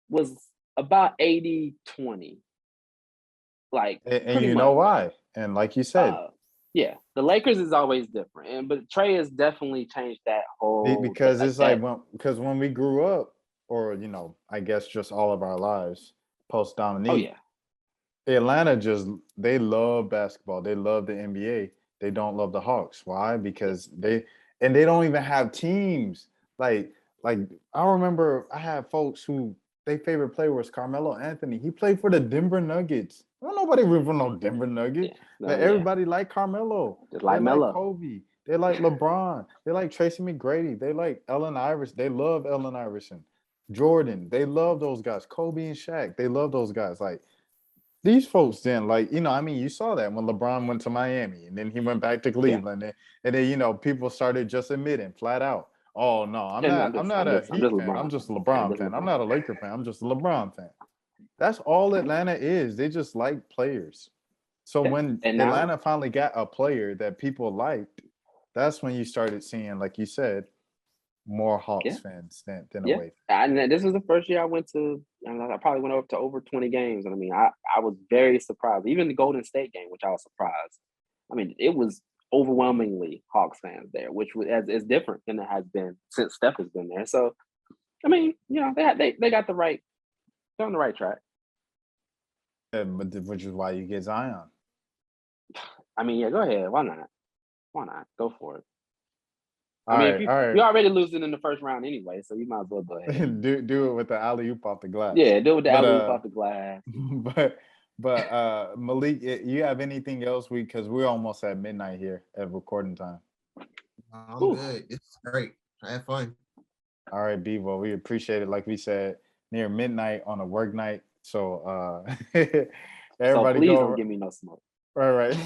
[SPEAKER 3] was about 80-20. Like,
[SPEAKER 1] and
[SPEAKER 3] pretty
[SPEAKER 1] you
[SPEAKER 3] much.
[SPEAKER 1] know why? And like you said,
[SPEAKER 3] Yeah, the Lakers is always different, but Trey has definitely changed that whole.
[SPEAKER 1] because it's like when we grew up, or I guess just all of our lives post Dominique.
[SPEAKER 3] Oh yeah.
[SPEAKER 1] Atlanta they love basketball. They love the NBA. They don't love the Hawks. Why? Because they don't even have teams. Like I remember I had folks who their favorite player was Carmelo Anthony. He played for the Denver Nuggets. Don't nobody root for no Denver Nuggets.
[SPEAKER 3] Yeah.
[SPEAKER 1] But everybody like Carmelo.
[SPEAKER 3] Just like
[SPEAKER 1] they
[SPEAKER 3] Melo.
[SPEAKER 1] like Kobe. They like LeBron. They like Tracy McGrady. They like Allen Iverson. They love Allen Iverson. Jordan. They love those guys. Kobe and Shaq. They love those guys. Like, these folks didn't you saw that when LeBron went to Miami and then he went back to Cleveland and then people started just admitting flat out, oh no, I'm not a Heat fan. I'm just a LeBron fan. I'm not a Laker fan. I'm just a LeBron fan. That's all Atlanta is. They just like players. So when Atlanta finally got a player that people liked, that's when you started seeing, like you said, more Hawks fans than away.
[SPEAKER 3] And this was the first year I went to, I probably went up to over 20 games. And I mean, I was very surprised. Even the Golden State game, which I was surprised. I mean, it was overwhelmingly Hawks fans there, which is different than it has been since Steph has been there. So, I mean, they got the right, they're on the right track.
[SPEAKER 1] Which is why you get Zion.
[SPEAKER 3] I mean, go ahead. Why not? Why not? Go for it.
[SPEAKER 1] All right.
[SPEAKER 3] You're already losing in the first round anyway, so you might as well go ahead.
[SPEAKER 1] do it with the alley-oop off the glass.
[SPEAKER 3] Yeah, do it with the alley-oop off the glass.
[SPEAKER 1] But Malik, you have anything else? Because we're almost at midnight here at recording time.
[SPEAKER 2] I'm good. It's great. I had fun.
[SPEAKER 1] All right, B. Well, we appreciate it. Like we said, near midnight on a work night. So everybody,
[SPEAKER 3] so please don't give me no smoke.
[SPEAKER 1] Right.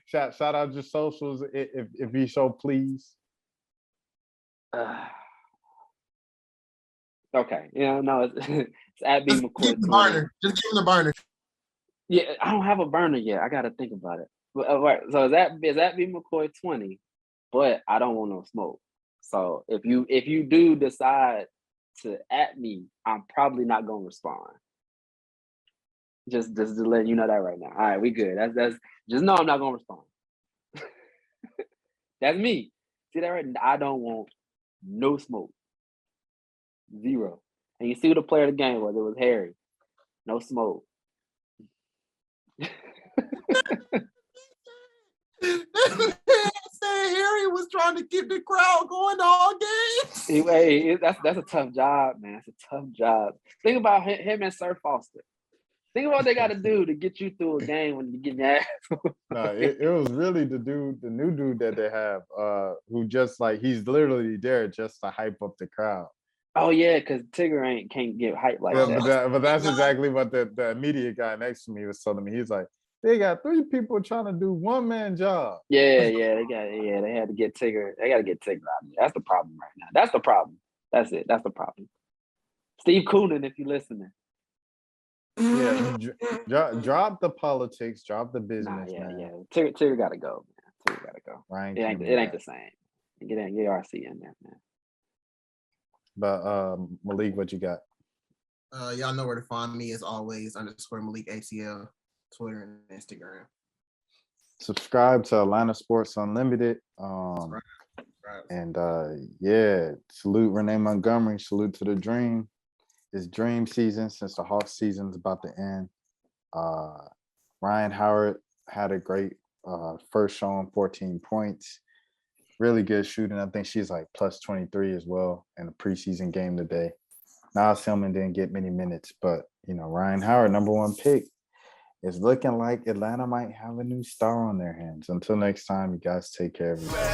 [SPEAKER 1] Shout out your socials if you so please.
[SPEAKER 3] Okay. No, it's at B McCoy.
[SPEAKER 2] Give the burner. Just give him the burner.
[SPEAKER 3] Yeah, I don't have a burner yet. I gotta think about it. But right, so is that B McCoy 20? But I don't want no smoke. So if you do decide to at me, I'm probably not gonna respond. Just to let you know that right now. All right, we good. That's just know I'm not gonna respond. That's me. See that right? I don't want no smoke. Zero. And you see who the player of the game was? It was Harry. No smoke.
[SPEAKER 2] Harry was trying to keep the crowd going all game.
[SPEAKER 3] Hey, that's a tough job, man. It's a tough job. Think about him and Sir Foster. Think about what they got to do to get you through a game when you get your ass.
[SPEAKER 1] No, it was really the new dude that they have, who just he's literally there just to hype up the crowd.
[SPEAKER 3] Oh yeah, because Tigger can't get hype like that.
[SPEAKER 1] But that's exactly what the media guy next to me was telling me. He's like, they got 3 people trying to do one man job.
[SPEAKER 3] Yeah, they had to get Tigger. They got to get Tigger out of there. That's the problem right now. That's the problem. That's it. That's the problem. Steve Coonan, if you're listening.
[SPEAKER 1] Yeah, drop the politics, drop the business, man.
[SPEAKER 3] Yeah. Tigger got to go, man. Tigger got to go.
[SPEAKER 1] Ryan,
[SPEAKER 3] it ain't the same. Get RC in there, man.
[SPEAKER 1] But Malik, what you got?
[SPEAKER 2] Y'all know where to find me as always, _Malik ATL, Twitter and Instagram.
[SPEAKER 1] Subscribe to Atlanta Sports Unlimited. And salute Renee Montgomery. Salute to the Dream. It's dream season since the Hawks season's about to end. Ryan Howard had a great first showing, 14 points. Really good shooting. I think she's like plus 23 as well in the preseason game today. Niles Hillman didn't get many minutes, but Ryan Howard, #1 pick. It's looking like Atlanta might have a new star on their hands. Until next time, you guys take care of yourselves.